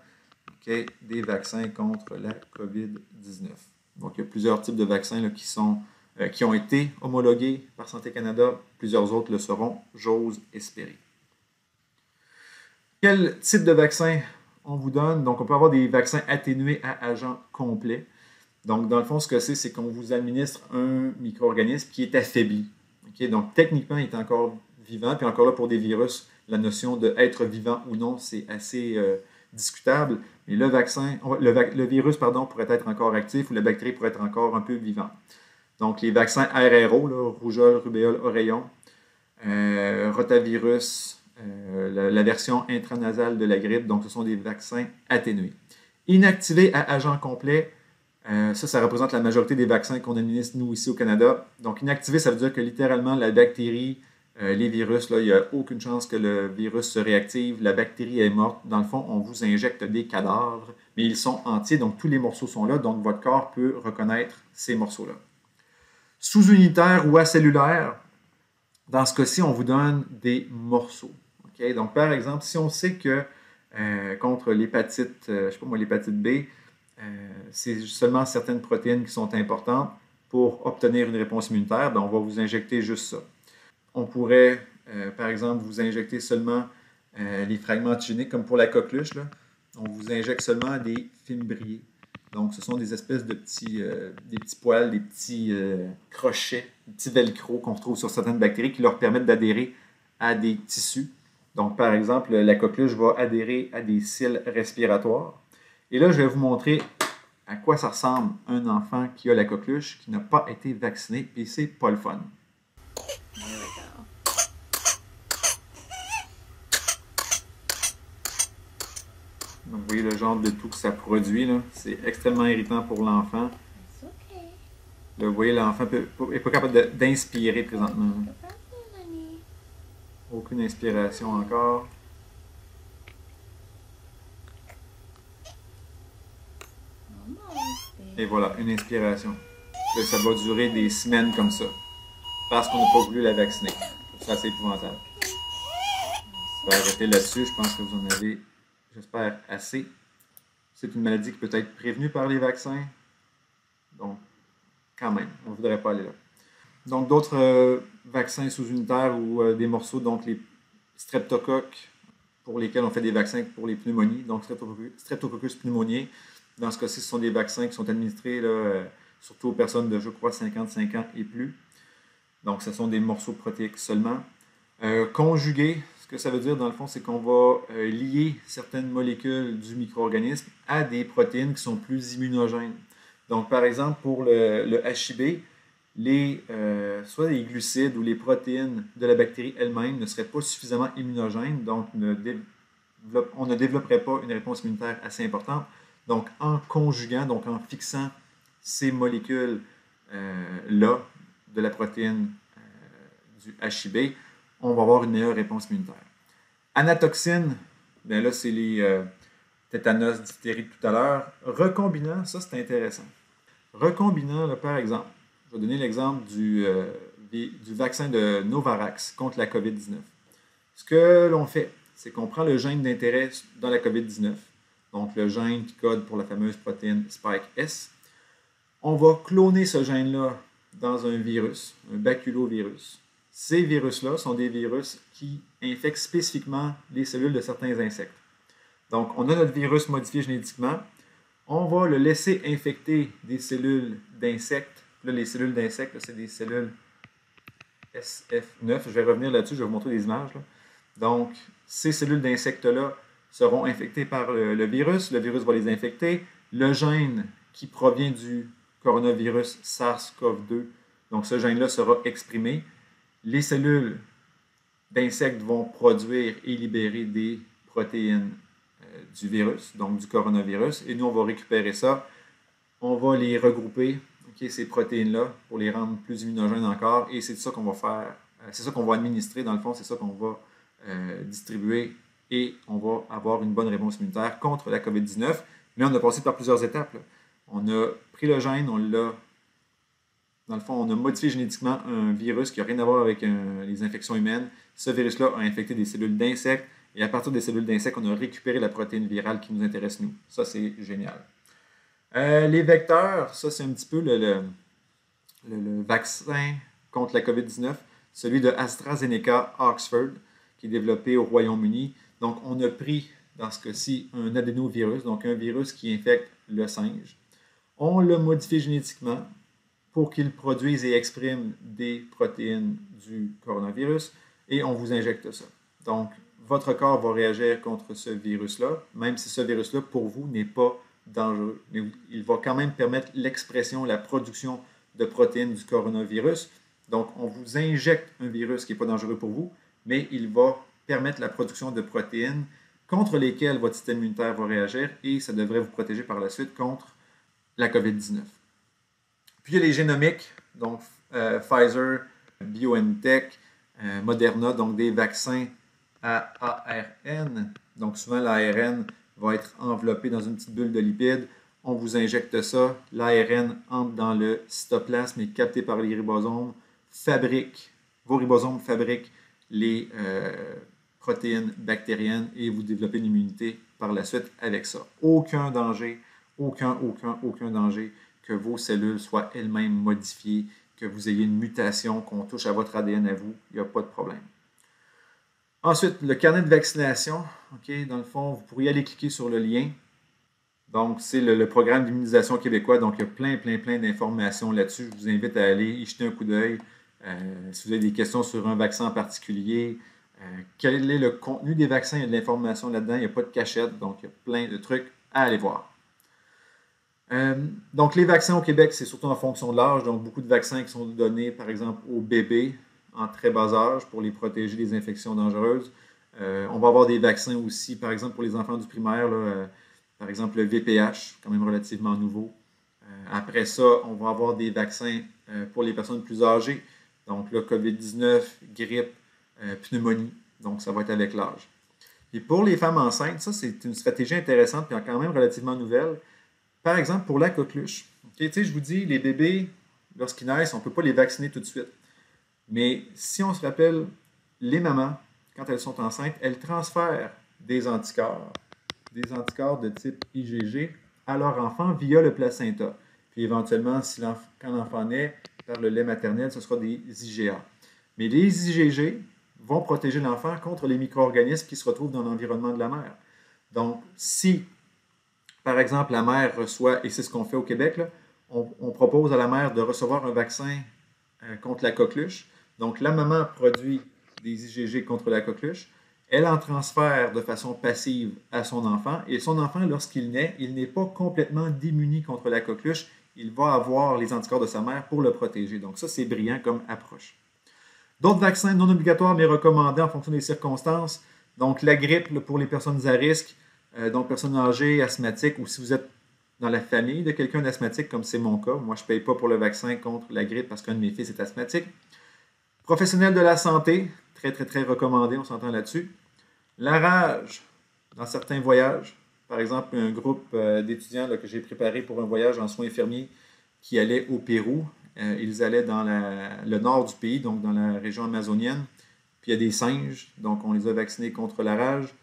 okay, des vaccins contre la COVID-19. Donc il y a plusieurs types de vaccins là, qui ont été homologués par Santé Canada, plusieurs autres le seront, j'ose espérer. Quel type de vaccin on vous donne? Donc, on peut avoir des vaccins atténués à agent complet. Donc, dans le fond, ce que c'est qu'on vous administre un micro-organisme qui est affaibli. Okay? Donc, techniquement, il est encore vivant. Puis encore là, pour des virus, la notion d'être vivant ou non, c'est assez discutable. Mais le virus pourrait être encore actif ou la bactérie pourrait être encore un peu vivante. Donc, les vaccins RRO, là, rougeole, rubéole, oreillon, rotavirus, la version intranasale de la grippe, donc ce sont des vaccins atténués. Inactivés à agent complet, ça représente la majorité des vaccins qu'on administre, nous, ici au Canada. Donc, inactivé, ça veut dire que littéralement, la bactérie, les virus, là, il n'y a aucune chance que le virus se réactive, la bactérie est morte. Dans le fond, on vous injecte des cadavres, mais ils sont entiers, donc tous les morceaux sont là, donc votre corps peut reconnaître ces morceaux-là. Sous-unitaire ou acellulaire, dans ce cas-ci, on vous donne des morceaux. Okay? Donc, par exemple, si on sait que contre l'hépatite, l'hépatite B, c'est seulement certaines protéines qui sont importantes pour obtenir une réponse immunitaire, bien, on va vous injecter juste ça. On pourrait, par exemple, vous injecter seulement les fragments antigéniques, comme pour la coqueluche, là. On vous injecte seulement des fimbriers. Donc, ce sont des espèces de des petits poils, des petits crochets, des petits velcro qu'on retrouve sur certaines bactéries qui leur permettent d'adhérer à des tissus. Donc, par exemple, la coqueluche va adhérer à des cils respiratoires. Et là, je vais vous montrer à quoi ça ressemble un enfant qui a la coqueluche, qui n'a pas été vacciné, et c'est pas le fun. Donc, vous voyez le genre de tout que ça produit, là. C'est extrêmement irritant pour l'enfant. Là, vous voyez, l'enfant n'est pas capable d'inspirer présentement. Aucune inspiration encore. Et voilà, une inspiration. Là, ça va durer des semaines comme ça. Parce qu'on n'a pas voulu la vacciner. C'est assez épouvantable. Je vais arrêter là-dessus. Je pense que vous en avez, j'espère, assez. C'est une maladie qui peut être prévenue par les vaccins. Donc, quand même, on ne voudrait pas aller là. Donc, d'autres vaccins sous-unitaires ou des morceaux, donc les streptocoques pour lesquels on fait des vaccins pour les pneumonies. Donc, Streptococcus pneumoniae. Dans ce cas-ci, ce sont des vaccins qui sont administrés là, surtout aux personnes de, je crois, 55 ans et plus. Donc, ce sont des morceaux protéiques seulement. Conjugués, ce que ça veut dire, dans le fond, c'est qu'on va lier certaines molécules du micro-organisme à des protéines qui sont plus immunogènes. Donc, par exemple, pour le HIB, soit les glucides ou les protéines de la bactérie elle-même ne seraient pas suffisamment immunogènes, donc on ne développerait pas une réponse immunitaire assez importante. Donc, en conjuguant, donc en fixant ces molécules-là de la protéine du HIB, on va avoir une meilleure réponse immunitaire. Anatoxine, bien là, c'est les tétanos, diphtérie de tout à l'heure. Recombinant, ça c'est intéressant. Recombinant, là, par exemple, je vais donner l'exemple du vaccin de Novavax contre la COVID-19. Ce que l'on fait, c'est qu'on prend le gène d'intérêt dans la COVID-19, donc le gène qui code pour la fameuse protéine Spike S. On va cloner ce gène-là dans un virus, un baculovirus. Ces virus-là sont des virus qui infectent spécifiquement les cellules de certains insectes. Donc, on a notre virus modifié génétiquement. On va le laisser infecter des cellules d'insectes. Là, les cellules d'insectes, c'est des cellules SF9. Je vais revenir là-dessus, je vais vous montrer des images. Là. Donc, ces cellules d'insectes-là seront infectées par le virus. Le virus va les infecter. Le gène qui provient du coronavirus SARS-CoV-2, donc ce gène-là sera exprimé. Les cellules d'insectes vont produire et libérer des protéines du virus, donc du coronavirus, et nous, on va récupérer ça. On va les regrouper, ces protéines-là, pour les rendre plus immunogènes encore, et c'est ça qu'on va faire, c'est ça qu'on va administrer, dans le fond, c'est ça qu'on va distribuer, et on va avoir une bonne réponse immunitaire contre la COVID-19. Mais on a passé par plusieurs étapes. Là. On a pris le gène, on l'a. Dans le fond, on a modifié génétiquement un virus qui n'a rien à voir avec les infections humaines. Ce virus-là a infecté des cellules d'insectes. Et à partir des cellules d'insectes, on a récupéré la protéine virale qui nous intéresse, nous. Ça, c'est génial. Les vecteurs, ça, c'est un petit peu le vaccin contre la COVID-19, celui de AstraZeneca Oxford, qui est développé au Royaume-Uni. Donc, on a pris, dans ce cas-ci, un adénovirus, donc un virus qui infecte le singe. On l'a modifié génétiquement pour qu'il produise et exprime des protéines du coronavirus et on vous injecte ça. Donc, votre corps va réagir contre ce virus-là, même si ce virus-là, pour vous, n'est pas dangereux. Mais il va quand même permettre l'expression, la production de protéines du coronavirus. Donc, on vous injecte un virus qui n'est pas dangereux pour vous, mais il va permettre la production de protéines contre lesquelles votre système immunitaire va réagir et ça devrait vous protéger par la suite contre la COVID-19. Puis il y a les génomiques, donc Pfizer, BioNTech, Moderna, donc des vaccins à ARN. Donc souvent l'ARN va être enveloppé dans une petite bulle de lipides. On vous injecte ça, l'ARN entre dans le cytoplasme, est capté par les ribosomes, vos ribosomes fabriquent les protéines bactériennes et vous développez une immunité par la suite avec ça. Aucun danger, aucun danger que vos cellules soient elles-mêmes modifiées, que vous ayez une mutation, qu'on touche à votre ADN à vous, il n'y a pas de problème. Ensuite, le carnet de vaccination, dans le fond, vous pourriez aller cliquer sur le lien. Donc, c'est le programme d'immunisation québécois, donc il y a plein d'informations là-dessus. Je vous invite à aller y jeter un coup d'œil. Si vous avez des questions sur un vaccin en particulier, quel est le contenu des vaccins, il y a de l'information là-dedans, il n'y a pas de cachette, donc il y a plein de trucs à aller voir. Donc, les vaccins au Québec, c'est surtout en fonction de l'âge. Donc, beaucoup de vaccins qui sont donnés, par exemple, aux bébés en très bas âge pour les protéger des infections dangereuses. On va avoir des vaccins aussi, par exemple, pour les enfants du primaire, là, par exemple, le VPH, quand même relativement nouveau, Après ça, on va avoir des vaccins pour les personnes plus âgées. Donc, le COVID-19, grippe, pneumonie. Donc, ça va être avec l'âge. Et pour les femmes enceintes, ça, c'est une stratégie intéressante et quand même relativement nouvelle. Par exemple, pour la coqueluche. Okay, tu sais, je vous dis, les bébés, lorsqu'ils naissent, on ne peut pas les vacciner tout de suite. Mais si on se rappelle, les mamans, quand elles sont enceintes, elles transfèrent des anticorps de type IgG à leur enfant via le placenta. Puis éventuellement, quand l'enfant naît, par le lait maternel, ce sera des IgA. Mais les IgG vont protéger l'enfant contre les micro-organismes qui se retrouvent dans l'environnement de la mère. Donc, si, par exemple, la mère reçoit, et c'est ce qu'on fait au Québec, là, on propose à la mère de recevoir un vaccin contre la coqueluche. Donc, la maman produit des IgG contre la coqueluche. Elle en transfère de façon passive à son enfant. Et son enfant, lorsqu'il naît, il n'est pas complètement démuni contre la coqueluche. Il va avoir les anticorps de sa mère pour le protéger. Donc, ça, c'est brillant comme approche. D'autres vaccins non obligatoires, mais recommandés en fonction des circonstances. Donc, la grippe pour les personnes à risque, donc personnes âgées, asthmatiques, ou si vous êtes dans la famille de quelqu'un d'asthmatique, comme c'est mon cas. Moi, je ne paye pas pour le vaccin contre la grippe parce qu'un de mes fils est asthmatique. Professionnels de la santé, très, très, très recommandé, on s'entend là-dessus. La rage dans certains voyages. Par exemple, un groupe d'étudiants que j'ai préparé pour un voyage en soins infirmiers qui allait au Pérou. Ils allaient dans le nord du pays, donc dans la région amazonienne. Puis il y a des singes, donc on les a vaccinés contre la rage.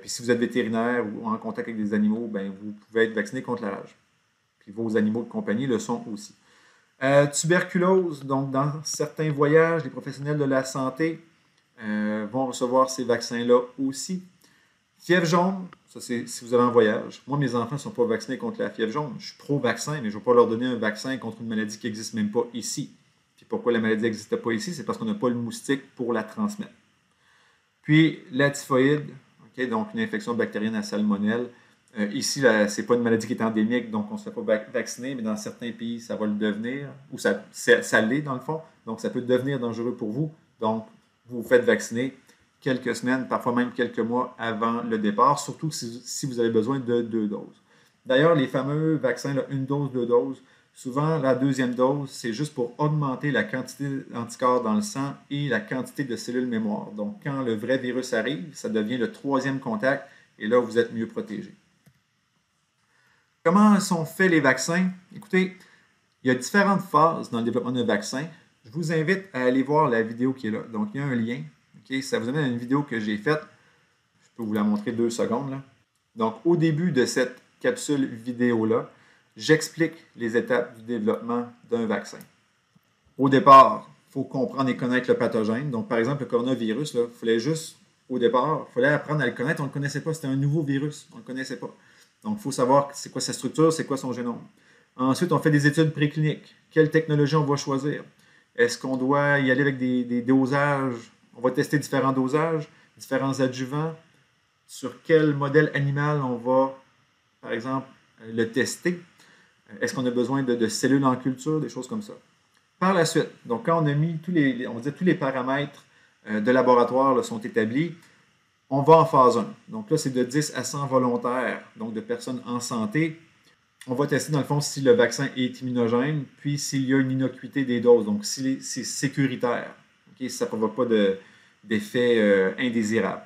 Puis si vous êtes vétérinaire ou en contact avec des animaux, ben, vous pouvez être vacciné contre la rage. Puis vos animaux de compagnie le sont aussi. Tuberculose, donc dans certains voyages, les professionnels de la santé vont recevoir ces vaccins-là aussi. Fièvre jaune, ça c'est si vous avez un voyage. Moi, mes enfants ne sont pas vaccinés contre la fièvre jaune. Je suis pro-vaccin, mais je ne vais pas leur donner un vaccin contre une maladie qui n'existe même pas ici. Puis pourquoi la maladie n'existe pas ici? C'est parce qu'on n'a pas le moustique pour la transmettre. Puis la typhoïde, okay, donc une infection bactérienne à salmonelle. Ici, ce n'est pas une maladie qui est endémique, donc on ne se fait pas vacciner, mais dans certains pays, ça va le devenir, ou ça l'est dans le fond, donc ça peut devenir dangereux pour vous. Donc, vous vous faites vacciner quelques semaines, parfois même quelques mois avant le départ, surtout si vous avez besoin de 2 doses. D'ailleurs, les fameux vaccins, là, 1 dose, 2 doses, souvent la deuxième dose, c'est juste pour augmenter la quantité d'anticorps dans le sang et la quantité de cellules mémoire. Donc, quand le vrai virus arrive, ça devient le 3e contact et là, vous êtes mieux protégé. Comment sont faits les vaccins? Écoutez, il y a différentes phases dans le développement d'un vaccin. Je vous invite à aller voir la vidéo qui est là. Donc, il y a un lien. Okay? Ça vous amène à une vidéo que j'ai faite. Je peux vous la montrer 2 secondes. Là. Donc, au début de cette capsule vidéo-là, j'explique les étapes du développement d'un vaccin. Au départ, il faut comprendre et connaître le pathogène. Donc, par exemple, le coronavirus, il fallait juste, au départ, il fallait apprendre à le connaître. On ne le connaissait pas. C'était un nouveau virus. On ne le connaissait pas. Donc, il faut savoir c'est quoi sa structure, c'est quoi son génome. Ensuite, on fait des études précliniques. Quelle technologie on va choisir? Est-ce qu'on doit y aller avec des dosages? On va tester différents dosages, différents adjuvants. Sur quel modèle animal on va, par exemple, le tester? Est-ce qu'on a besoin de cellules en culture, des choses comme ça? Par la suite, donc quand on a mis tous les paramètres de laboratoire là, sont établis, on va en phase 1. Donc là, c'est de 10 à 100 volontaires, donc de personnes en santé. On va tester, dans le fond, si le vaccin est immunogène, puis s'il y a une innocuité des doses, donc si c'est sécuritaire, okay, si ça ne provoque pas d'effets indésirables.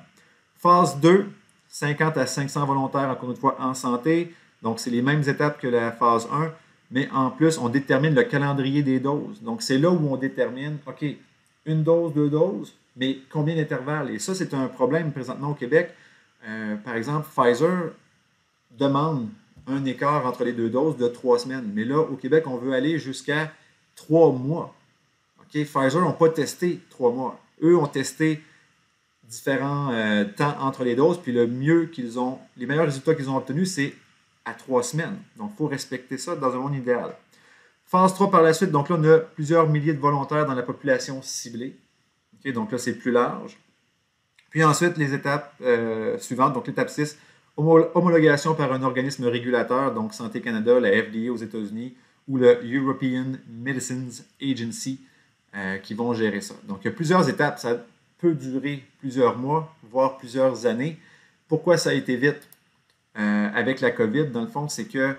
Phase 2, 50 à 500 volontaires, encore une fois, en santé. Donc, c'est les mêmes étapes que la phase 1, mais en plus, on détermine le calendrier des doses. Donc, c'est là où on détermine, OK, 1 dose, 2 doses, mais combien d'intervalles? Et ça, c'est un problème présentement au Québec. Par exemple, Pfizer demande un écart entre les 2 doses de 3 semaines. Mais là, au Québec, on veut aller jusqu'à 3 mois. Okay? Pfizer n'ont pas testé 3 mois. Eux ont testé différents temps entre les doses, puis les meilleurs résultats qu'ils ont obtenus, c'est à 3 semaines. Donc, il faut respecter ça dans un monde idéal. Phase 3 par la suite, donc là, on a plusieurs milliers de volontaires dans la population ciblée. Okay? Donc là, c'est plus large. Puis ensuite, les étapes suivantes, donc l'étape 6, homologation par un organisme régulateur, donc Santé Canada, la FDA aux États-Unis ou le European Medicines Agency qui vont gérer ça. Donc, il y a plusieurs étapes. Ça peut durer plusieurs mois, voire plusieurs années. Pourquoi ça a été vite avec la COVID? Dans le fond, c'est que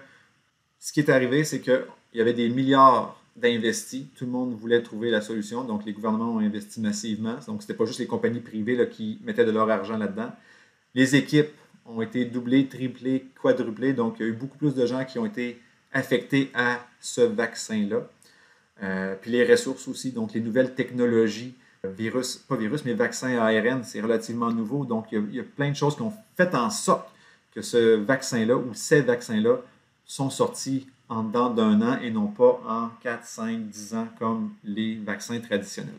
Ce qui est arrivé, c'est qu'il y avait des milliards d'investis. Tout le monde voulait trouver la solution. Donc, les gouvernements ont investi massivement. Donc, ce n'était pas juste les compagnies privées là, qui mettaient de leur argent là-dedans. Les équipes ont été doublées, triplées, quadruplées. Donc, il y a eu beaucoup plus de gens qui ont été affectés à ce vaccin-là. Puis les ressources aussi, donc les nouvelles technologies, pas virus, mais vaccin ARN, c'est relativement nouveau. Donc, il y a plein de choses qui ont fait en sorte que ce vaccin-là ou ces vaccins-là sont sortis en dedans d'un an et non pas en 4, 5, 10 ans comme les vaccins traditionnels.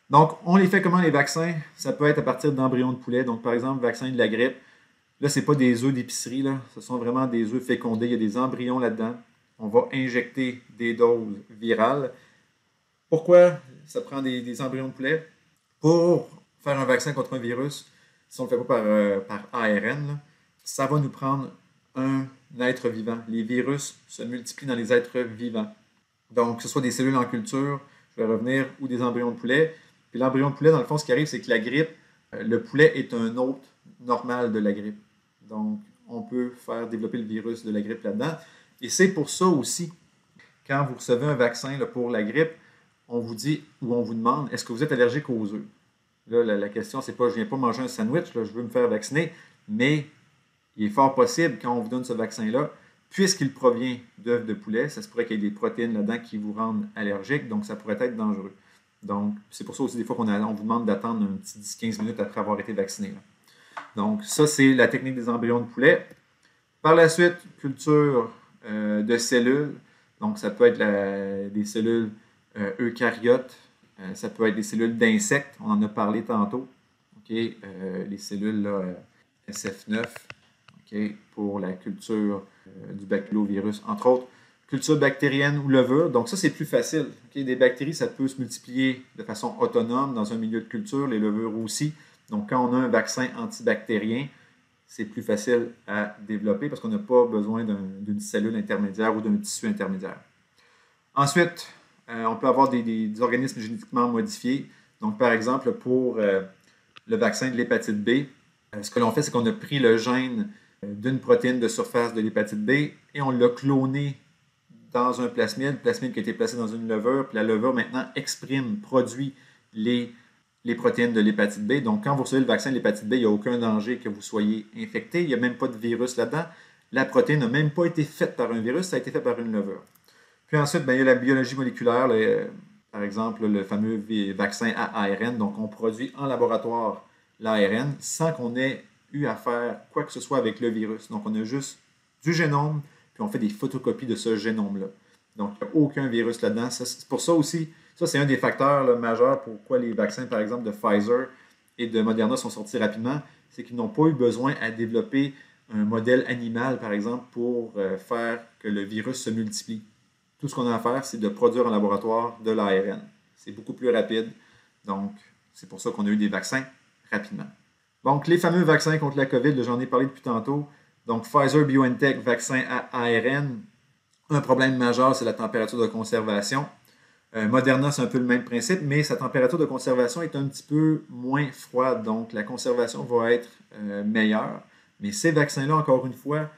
Donc, on les fait comment les vaccins? Ça peut être à partir d'embryons de poulet. Donc, par exemple, vaccin de la grippe. Là, ce n'est pas des œufs d'épicerie, là. Ce sont vraiment des œufs fécondés. Il y a des embryons là-dedans. On va injecter des doses virales. Pourquoi ça prend des embryons de poulet? Pour faire un vaccin contre un virus, si on ne le fait pas par ARN, là, ça va nous prendre un être vivant. Les virus se multiplient dans les êtres vivants. Donc, que ce soit des cellules en culture, je vais revenir, ou des embryons de poulet. Puis l'embryon de poulet, dans le fond, ce qui arrive, c'est que la grippe, le poulet est un hôte normal de la grippe. Donc, on peut faire développer le virus de la grippe là-dedans. Et c'est pour ça aussi, quand vous recevez un vaccin là, pour la grippe, on vous dit ou on vous demande, est-ce que vous êtes allergique aux œufs? Là, la question, c'est pas, je ne viens pas manger un sandwich, là, je veux me faire vacciner, mais il est fort possible, quand on vous donne ce vaccin-là, puisqu'il provient d'œufs de poulet, ça se pourrait qu'il y ait des protéines là-dedans qui vous rendent allergique, donc ça pourrait être dangereux. Donc, c'est pour ça aussi des fois on vous demande d'attendre un petit 10-15 minutes après avoir été vacciné. Là. Donc, ça, c'est la technique des embryons de poulet. Par la suite, culture de cellules. Donc, ça peut être des cellules eucaryotes, ça peut être des cellules d'insectes, on en a parlé tantôt. Okay? Les cellules là, SF9 okay? Pour la culture du bactérovirus, entre autres. Culture bactérienne ou levure, donc ça c'est plus facile. Okay? Des bactéries, ça peut se multiplier de façon autonome dans un milieu de culture, les levures aussi. Donc quand on a un vaccin antibactérien, c'est plus facile à développer parce qu'on n'a pas besoin d'une cellule intermédiaire ou d'un tissu intermédiaire. Ensuite, on peut avoir des organismes génétiquement modifiés. Donc, par exemple, pour le vaccin de l'hépatite B, ce que l'on fait, c'est qu'on a pris le gène d'une protéine de surface de l'hépatite B et on l'a cloné dans un plasmide qui a été placé dans une levure, puis la levure maintenant produit les protéines de l'hépatite B. Donc, quand vous recevez le vaccin de l'hépatite B, il n'y a aucun danger que vous soyez infecté. Il n'y a même pas de virus là-dedans. La protéine n'a même pas été faite par un virus, ça a été fait par une levure. Puis ensuite, il y a la biologie moléculaire, par exemple le fameux vaccin à ARN. Donc, on produit en laboratoire l'ARN sans qu'on ait eu à faire quoi que ce soit avec le virus. Donc, on a juste du génome, puis on fait des photocopies de ce génome-là. Donc, il n'y a aucun virus là-dedans. C'est pour ça aussi, ça c'est un des facteurs là, majeurs pourquoi les vaccins, par exemple, de Pfizer et de Moderna sont sortis rapidement, c'est qu'ils n'ont pas eu besoin à développer un modèle animal, par exemple, pour faire que le virus se multiplie. Tout ce qu'on a à faire, c'est de produire en laboratoire de l'ARN. C'est beaucoup plus rapide. Donc, c'est pour ça qu'on a eu des vaccins rapidement. Donc, les fameux vaccins contre la COVID, j'en ai parlé depuis tantôt. Donc, Pfizer-BioNTech, vaccin à ARN. Un problème majeur, c'est la température de conservation. Moderna, c'est un peu le même principe, mais sa température de conservation est un petit peu moins froide. Donc, la conservation va être meilleure. Mais ces vaccins-là, encore une fois,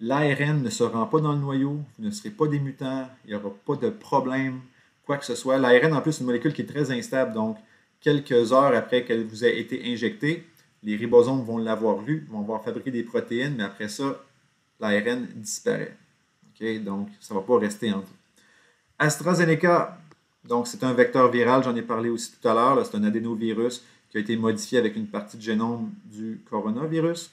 l'ARN ne se rend pas dans le noyau, vous ne serez pas des mutants, il n'y aura pas de problème, quoi que ce soit. L'ARN, en plus, c'est une molécule qui est très instable, donc quelques heures après qu'elle vous ait été injectée, les ribosomes vont l'avoir lu, vont avoir fabriqué des protéines, mais après ça, l'ARN disparaît. Okay? Donc, ça ne va pas rester en vous. AstraZeneca, donc c'est un vecteur viral, j'en ai parlé aussi tout à l'heure, c'est un adénovirus qui a été modifié avec une partie de génome du coronavirus.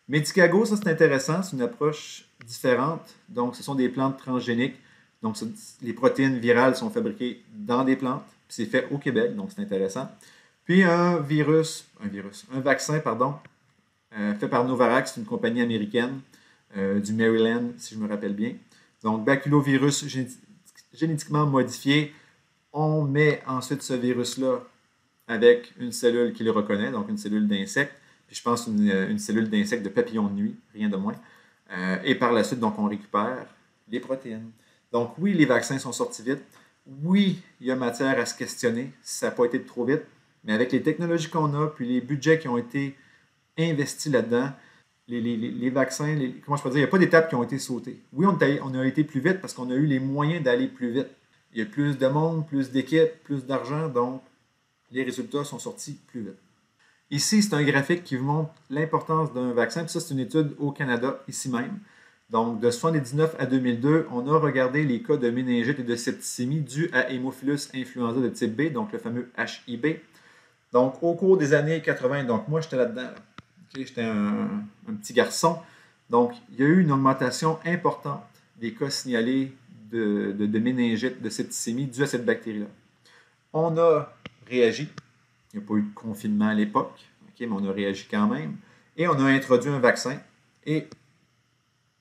Medicago, ça c'est intéressant, c'est une approche différente. Donc, ce sont des plantes transgéniques. Donc, les protéines virales sont fabriquées dans des plantes. Puis c'est fait au Québec, donc c'est intéressant. Puis un vaccin, fait par Novavax, une compagnie américaine du Maryland, si je me rappelle bien. Donc, baculovirus génétiquement modifié. On met ensuite ce virus-là avec une cellule qui le reconnaît, donc une cellule d'insecte. Puis je pense une cellule d'insecte de papillon de nuit, rien de moins. Et par la suite, donc, on récupère les protéines. Donc, oui, les vaccins sont sortis vite. Oui, il y a matière à se questionner si ça n'a pas été trop vite. Mais avec les technologies qu'on a, puis les budgets qui ont été investis là-dedans, les vaccins, comment je peux dire, il n'y a pas d'étapes qui ont été sautées. Oui, on a été plus vite parce qu'on a eu les moyens d'aller plus vite. Il y a plus de monde, plus d'équipes, plus d'argent, donc les résultats sont sortis plus vite. Ici, c'est un graphique qui vous montre l'importance d'un vaccin. Puis ça, c'est une étude au Canada, ici même. Donc, de 1979 à 2002, on a regardé les cas de méningite et de septicémie dus à Haemophilus influenza de type B, donc le fameux HIB. Donc, au cours des années 80, donc moi, j'étais là-dedans. Là. Okay, j'étais un petit garçon. Donc, il y a eu une augmentation importante des cas signalés de méningite, de septicémie dus à cette bactérie-là. On a réagi. Il n'y a pas eu de confinement à l'époque, okay, mais on a réagi quand même. Et on a introduit un vaccin. Et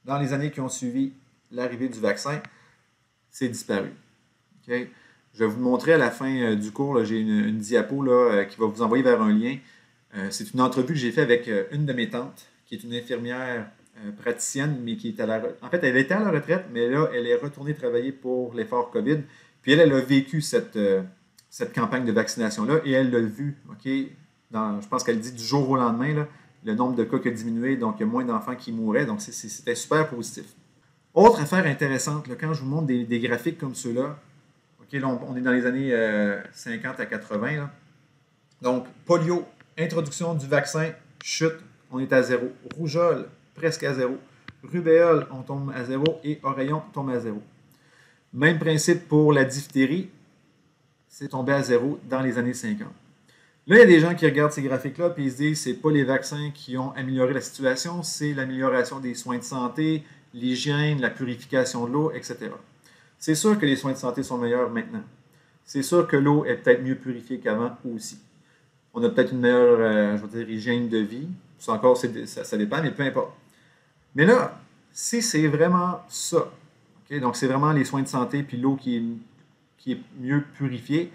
dans les années qui ont suivi l'arrivée du vaccin, c'est disparu. Okay? Je vais vous montrer à la fin du cours, j'ai une diapo là, qui va vous envoyer vers un lien. C'est une entrevue que j'ai faite avec une de mes tantes, qui est une infirmière praticienne, mais qui est à la retraite. En fait, elle était à la retraite, mais là, elle est retournée travailler pour l'effort COVID. Puis elle a vécu cette campagne de vaccination-là et elle l'a vu, OK? Je pense qu'elle dit du jour au lendemain, là, le nombre de cas qui a diminué, donc il y a moins d'enfants qui mouraient, donc c'était super positif. Autre affaire intéressante, là, quand je vous montre des graphiques comme ceux-là, OK, là, on est dans les années 50 à 80, là. Donc, polio, introduction du vaccin, chute, on est à zéro. Rougeole, presque à zéro. Rubéole, on tombe à zéro. Et oreillon, tombe à zéro. Même principe pour la diphtérie, c'est tombé à zéro dans les années 50. Là, il y a des gens qui regardent ces graphiques-là et ils se disent que ce n'est pas les vaccins qui ont amélioré la situation, c'est l'amélioration des soins de santé, l'hygiène, la purification de l'eau, etc. C'est sûr que les soins de santé sont meilleurs maintenant. C'est sûr que l'eau est peut-être mieux purifiée qu'avant aussi. On a peut-être une meilleure, hygiène de vie. Ça encore, ça dépend, mais peu importe. Mais là, si c'est vraiment ça, okay, donc c'est vraiment les soins de santé puis l'eau qui est mieux purifiée,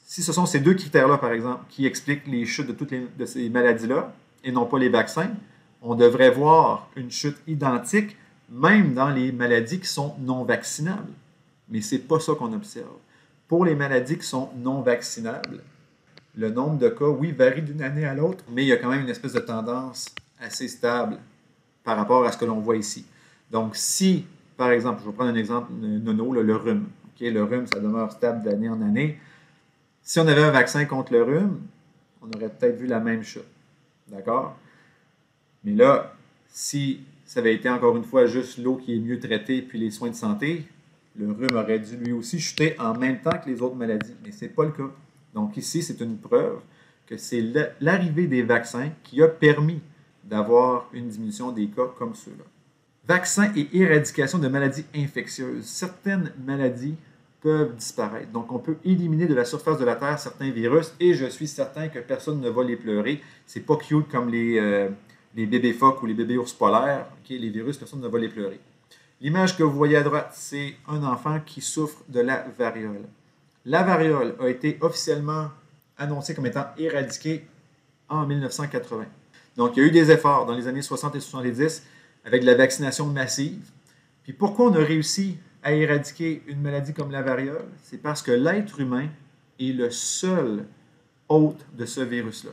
si ce sont ces deux critères-là, par exemple, qui expliquent les chutes de ces maladies-là, et non pas les vaccins, on devrait voir une chute identique, même dans les maladies qui sont non vaccinables. Mais ce n'est pas ça qu'on observe. Pour les maladies qui sont non vaccinables, le nombre de cas, oui, varie d'une année à l'autre, mais il y a quand même une espèce de tendance assez stable par rapport à ce que l'on voit ici. Donc, si, par exemple, je vais prendre un exemple nono, le rhume. Okay, le rhume, ça demeure stable d'année en année. Si on avait un vaccin contre le rhume, on aurait peut-être vu la même chute. D'accord? Mais là, si ça avait été encore une fois juste l'eau qui est mieux traitée puis les soins de santé, le rhume aurait dû lui aussi chuter en même temps que les autres maladies. Mais ce n'est pas le cas. Donc ici, c'est une preuve que c'est l'arrivée des vaccins qui a permis d'avoir une diminution des cas comme ceux-là. Vaccins et éradication de maladies infectieuses. Certaines maladies peuvent disparaître. Donc, on peut éliminer de la surface de la Terre certains virus et je suis certain que personne ne va les pleurer. C'est pas cute comme les bébés phoques ou les bébés ours polaires. Okay? Les virus, personne ne va les pleurer. L'image que vous voyez à droite, c'est un enfant qui souffre de la variole. La variole a été officiellement annoncée comme étant éradiquée en 1980. Donc, il y a eu des efforts dans les années 60 et 70 avec de la vaccination massive. Puis pourquoi on a réussi à éradiquer une maladie comme la variole? C'est parce que l'être humain est le seul hôte de ce virus-là.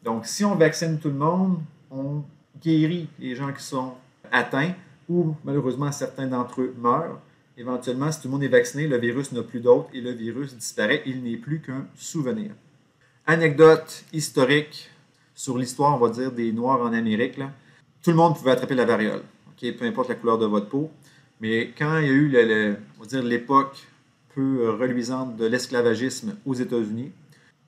Donc, si on vaccine tout le monde, on guérit les gens qui sont atteints ou malheureusement certains d'entre eux meurent. Éventuellement, si tout le monde est vacciné, le virus n'a plus d'hôte et le virus disparaît. Il n'est plus qu'un souvenir. Anecdote historique sur l'histoire, on va dire, des Noirs en Amérique. Là. Tout le monde pouvait attraper la variole, okay? Peu importe la couleur de votre peau. Mais quand il y a eu on va dire, l'époque peu reluisante de l'esclavagisme aux États-Unis,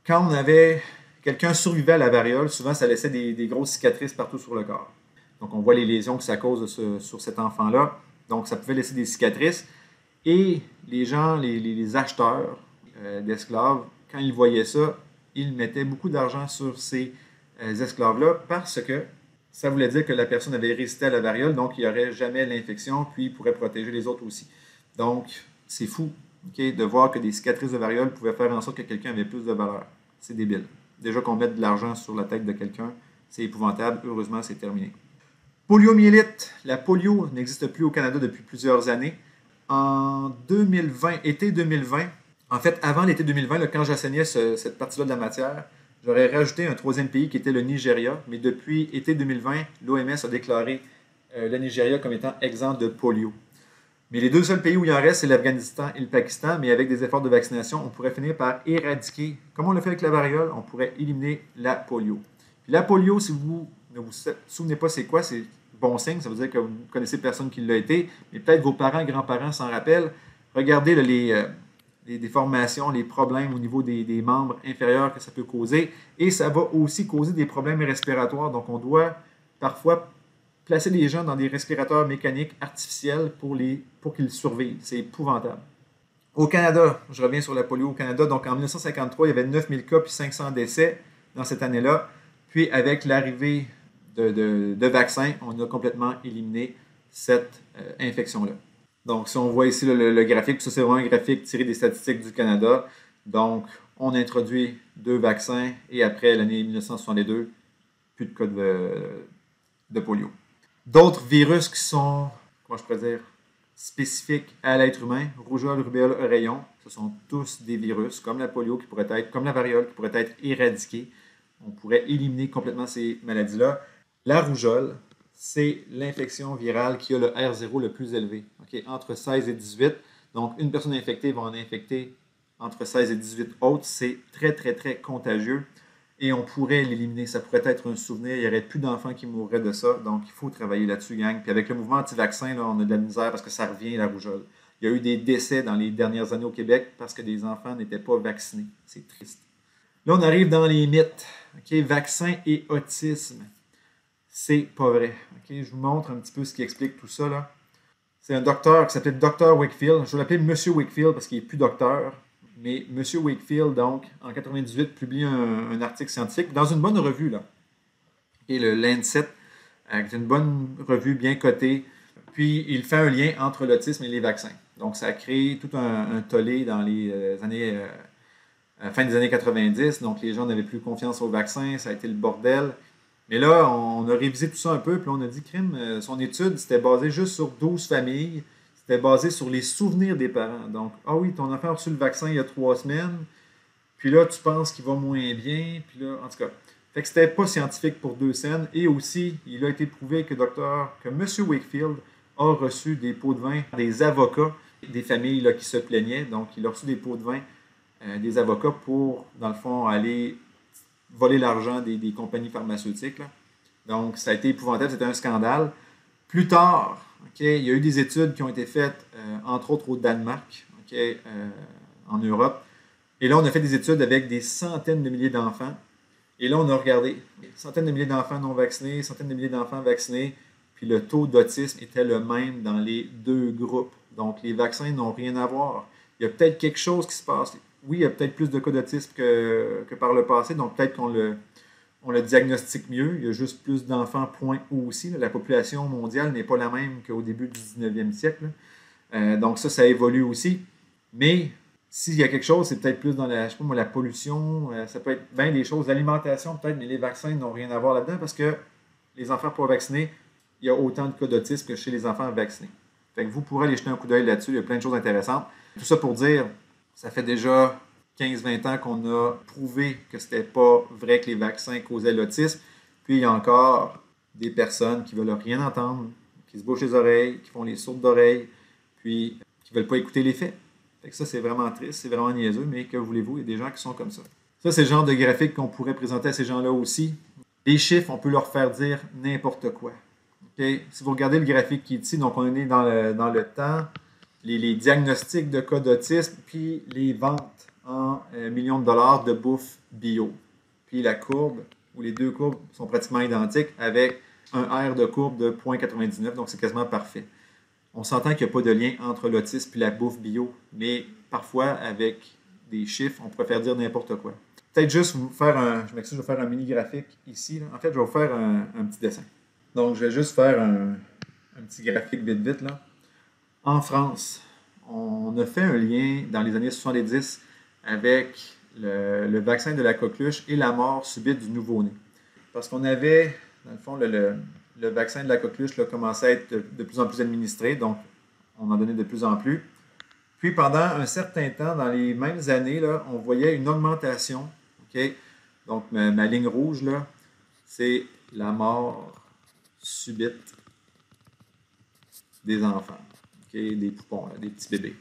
quand on avait quelqu'un survivait à la variole, souvent ça laissait des grosses cicatrices partout sur le corps. Donc on voit les lésions que ça cause sur cet enfant-là. Donc ça pouvait laisser des cicatrices. Et les gens, les acheteurs d'esclaves, quand ils voyaient ça, ils mettaient beaucoup d'argent sur ces esclaves-là parce que ça voulait dire que la personne avait résisté à la variole, donc il n'y aurait jamais l'infection, puis il pourrait protéger les autres aussi. Donc, c'est fou okay, de voir que des cicatrices de variole pouvaient faire en sorte que quelqu'un avait plus de valeur. C'est débile. Déjà qu'on mette de l'argent sur la tête de quelqu'un, c'est épouvantable. Heureusement, c'est terminé. Poliomyélite. La polio n'existe plus au Canada depuis plusieurs années. En 2020, été 2020, en fait, avant l'été 2020, là, quand j'enseignais cette partie-là de la matière, J'aurais rajouté un troisième pays qui était le Nigeria, mais depuis été 2020, l'OMS a déclaré le Nigeria comme étant exempt de polio. Mais les deux seuls pays où il en reste, c'est l'Afghanistan et le Pakistan, mais avec des efforts de vaccination, on pourrait finir par éradiquer, comme on l'a fait avec la variole, on pourrait éliminer la polio. Puis la polio, si vous ne vous souvenez pas c'est quoi, c'est bon signe, ça veut dire que vous ne connaissez personne qui l'a été, mais peut-être vos parents, grands-parents s'en rappellent. Regardez là, les déformations, les problèmes au niveau des membres inférieurs que ça peut causer, et ça va aussi causer des problèmes respiratoires, donc on doit parfois placer les gens dans des respirateurs mécaniques artificiels pour qu'ils survivent. C'est épouvantable. Au Canada, je reviens sur la polio au Canada, donc en 1953, il y avait 9000 cas puis 500 décès dans cette année-là. Puis avec l'arrivée de vaccins, on a complètement éliminé cette infection-là. Donc si on voit ici le graphique, ça c'est vraiment un graphique tiré des statistiques du Canada. Donc on introduit 2 vaccins et après l'année 1962, plus de cas de polio. D'autres virus qui sont, comment je pourrais dire, spécifiques à l'être humain, rougeole, rubéole, oreillon, ce sont tous des virus, comme la polio qui pourrait être, comme la variole qui pourrait être éradiquée. On pourrait éliminer complètement ces maladies-là. La rougeole, c'est l'infection virale qui a le R0 le plus élevé, okay? Entre 16 et 18. Donc, une personne infectée va en infecter entre 16 et 18 autres. C'est très, très, très contagieux. Et on pourrait l'éliminer. Ça pourrait être un souvenir. Il n'y aurait plus d'enfants qui mourraient de ça. Donc, il faut travailler là-dessus, gang. Puis avec le mouvement anti-vaccin, là, on a de la misère parce que ça revient, la rougeole. Il y a eu des décès dans les dernières années au Québec parce que des enfants n'étaient pas vaccinés. C'est triste. Là, on arrive dans les mythes. Okay? Vaccin et autisme. C'est pas vrai. Okay? Je vous montre un petit peu ce qui explique tout ça, là. C'est un docteur qui s'appelait Dr. Wakefield. Je vais l'appeler Monsieur Wakefield parce qu'il n'est plus docteur. Mais M. Wakefield, donc, en 1998, publie un article scientifique dans une bonne revue, là, qui est le Lancet, qui est une bonne revue bien cotée. Puis, il fait un lien entre l'autisme et les vaccins. Donc, ça a créé tout un tollé dans les années, fin des années 90. Donc, les gens n'avaient plus confiance aux vaccins. Ça a été le bordel. Mais là, on a révisé tout ça un peu. Puis, on a dit, son étude, c'était basé juste sur 12 familles. C'était basé sur les souvenirs des parents. Donc, ah oui, ton enfant a reçu le vaccin il y a 3 semaines, puis là, tu penses qu'il va moins bien, puis là, en tout cas. Fait que c'était pas scientifique pour 2 scènes. Et aussi, il a été prouvé que M. Wakefield a reçu des pots de vin des avocats des familles là, qui se plaignaient. Donc, il a reçu des pots de vin des avocats pour, dans le fond, aller voler l'argent des compagnies pharmaceutiques, là. Donc, ça a été épouvantable, c'était un scandale. Plus tard, okay, il y a eu des études qui ont été faites, entre autres au Danemark, okay, en Europe. Et là, on a fait des études avec des centaines de milliers d'enfants. Et là, on a regardé centaines de milliers d'enfants non vaccinés, centaines de milliers d'enfants vaccinés. Puis le taux d'autisme était le même dans les 2 groupes. Donc, les vaccins n'ont rien à voir. Il y a peut-être quelque chose qui se passe. Oui, il y a peut-être plus de cas d'autisme que par le passé. Donc, peut-être qu'on le diagnostique mieux. Il y a juste plus d'enfants, point aussi. Là. La population mondiale n'est pas la même qu'au début du 19e siècle. Donc ça évolue aussi. Mais s'il y a quelque chose, c'est peut-être plus dans la pollution. Ça peut être bien des choses. L'alimentation peut-être, mais les vaccins n'ont rien à voir là-dedans parce que les enfants pas vaccinés, il y a autant de cas d'autisme que chez les enfants vaccinés. Fait que vous pourrez aller jeter un coup d'œil là-dessus. Il y a plein de choses intéressantes. Tout ça pour dire, ça fait déjà 15-20 ans qu'on a prouvé que c'était pas vrai que les vaccins causaient l'autisme. Puis il y a encore des personnes qui veulent rien entendre, qui se bouchent les oreilles, qui font les sourdes d'oreilles, puis qui veulent pas écouter les faits. Fait que ça, c'est vraiment triste, c'est vraiment niaiseux, mais que voulez-vous, il y a des gens qui sont comme ça. Ça, c'est le genre de graphique qu'on pourrait présenter à ces gens-là aussi. Les chiffres, on peut leur faire dire n'importe quoi. Okay? Si vous regardez le graphique qui est ici, donc on est dans le temps, les diagnostics de cas d'autisme, puis les ventes en millions de dollars de bouffe bio. Puis la courbe, où les 2 courbes sont pratiquement identiques, avec un R de courbe de 0,99, donc c'est quasiment parfait. On s'entend qu'il n'y a pas de lien entre l'autisme et la bouffe bio, mais parfois, avec des chiffres, on pourrait faire dire n'importe quoi. Peut-être juste vous faire je vais faire un mini graphique ici. Là. En fait, je vais vous faire un petit dessin. Donc, je vais juste faire un petit graphique vite, là. En France, on a fait un lien dans les années 70 avec le vaccin de la coqueluche et la mort subite du nouveau-né. Parce qu'on avait, dans le fond, le vaccin de la coqueluche là, commençait à être de plus en plus administré, donc on en donnait de plus en plus. Puis pendant un certain temps, dans les mêmes années, là, on voyait une augmentation, okay, Donc, ma ligne rouge, là, c'est la mort subite des enfants, okay? Des poupons, là, des petits bébés.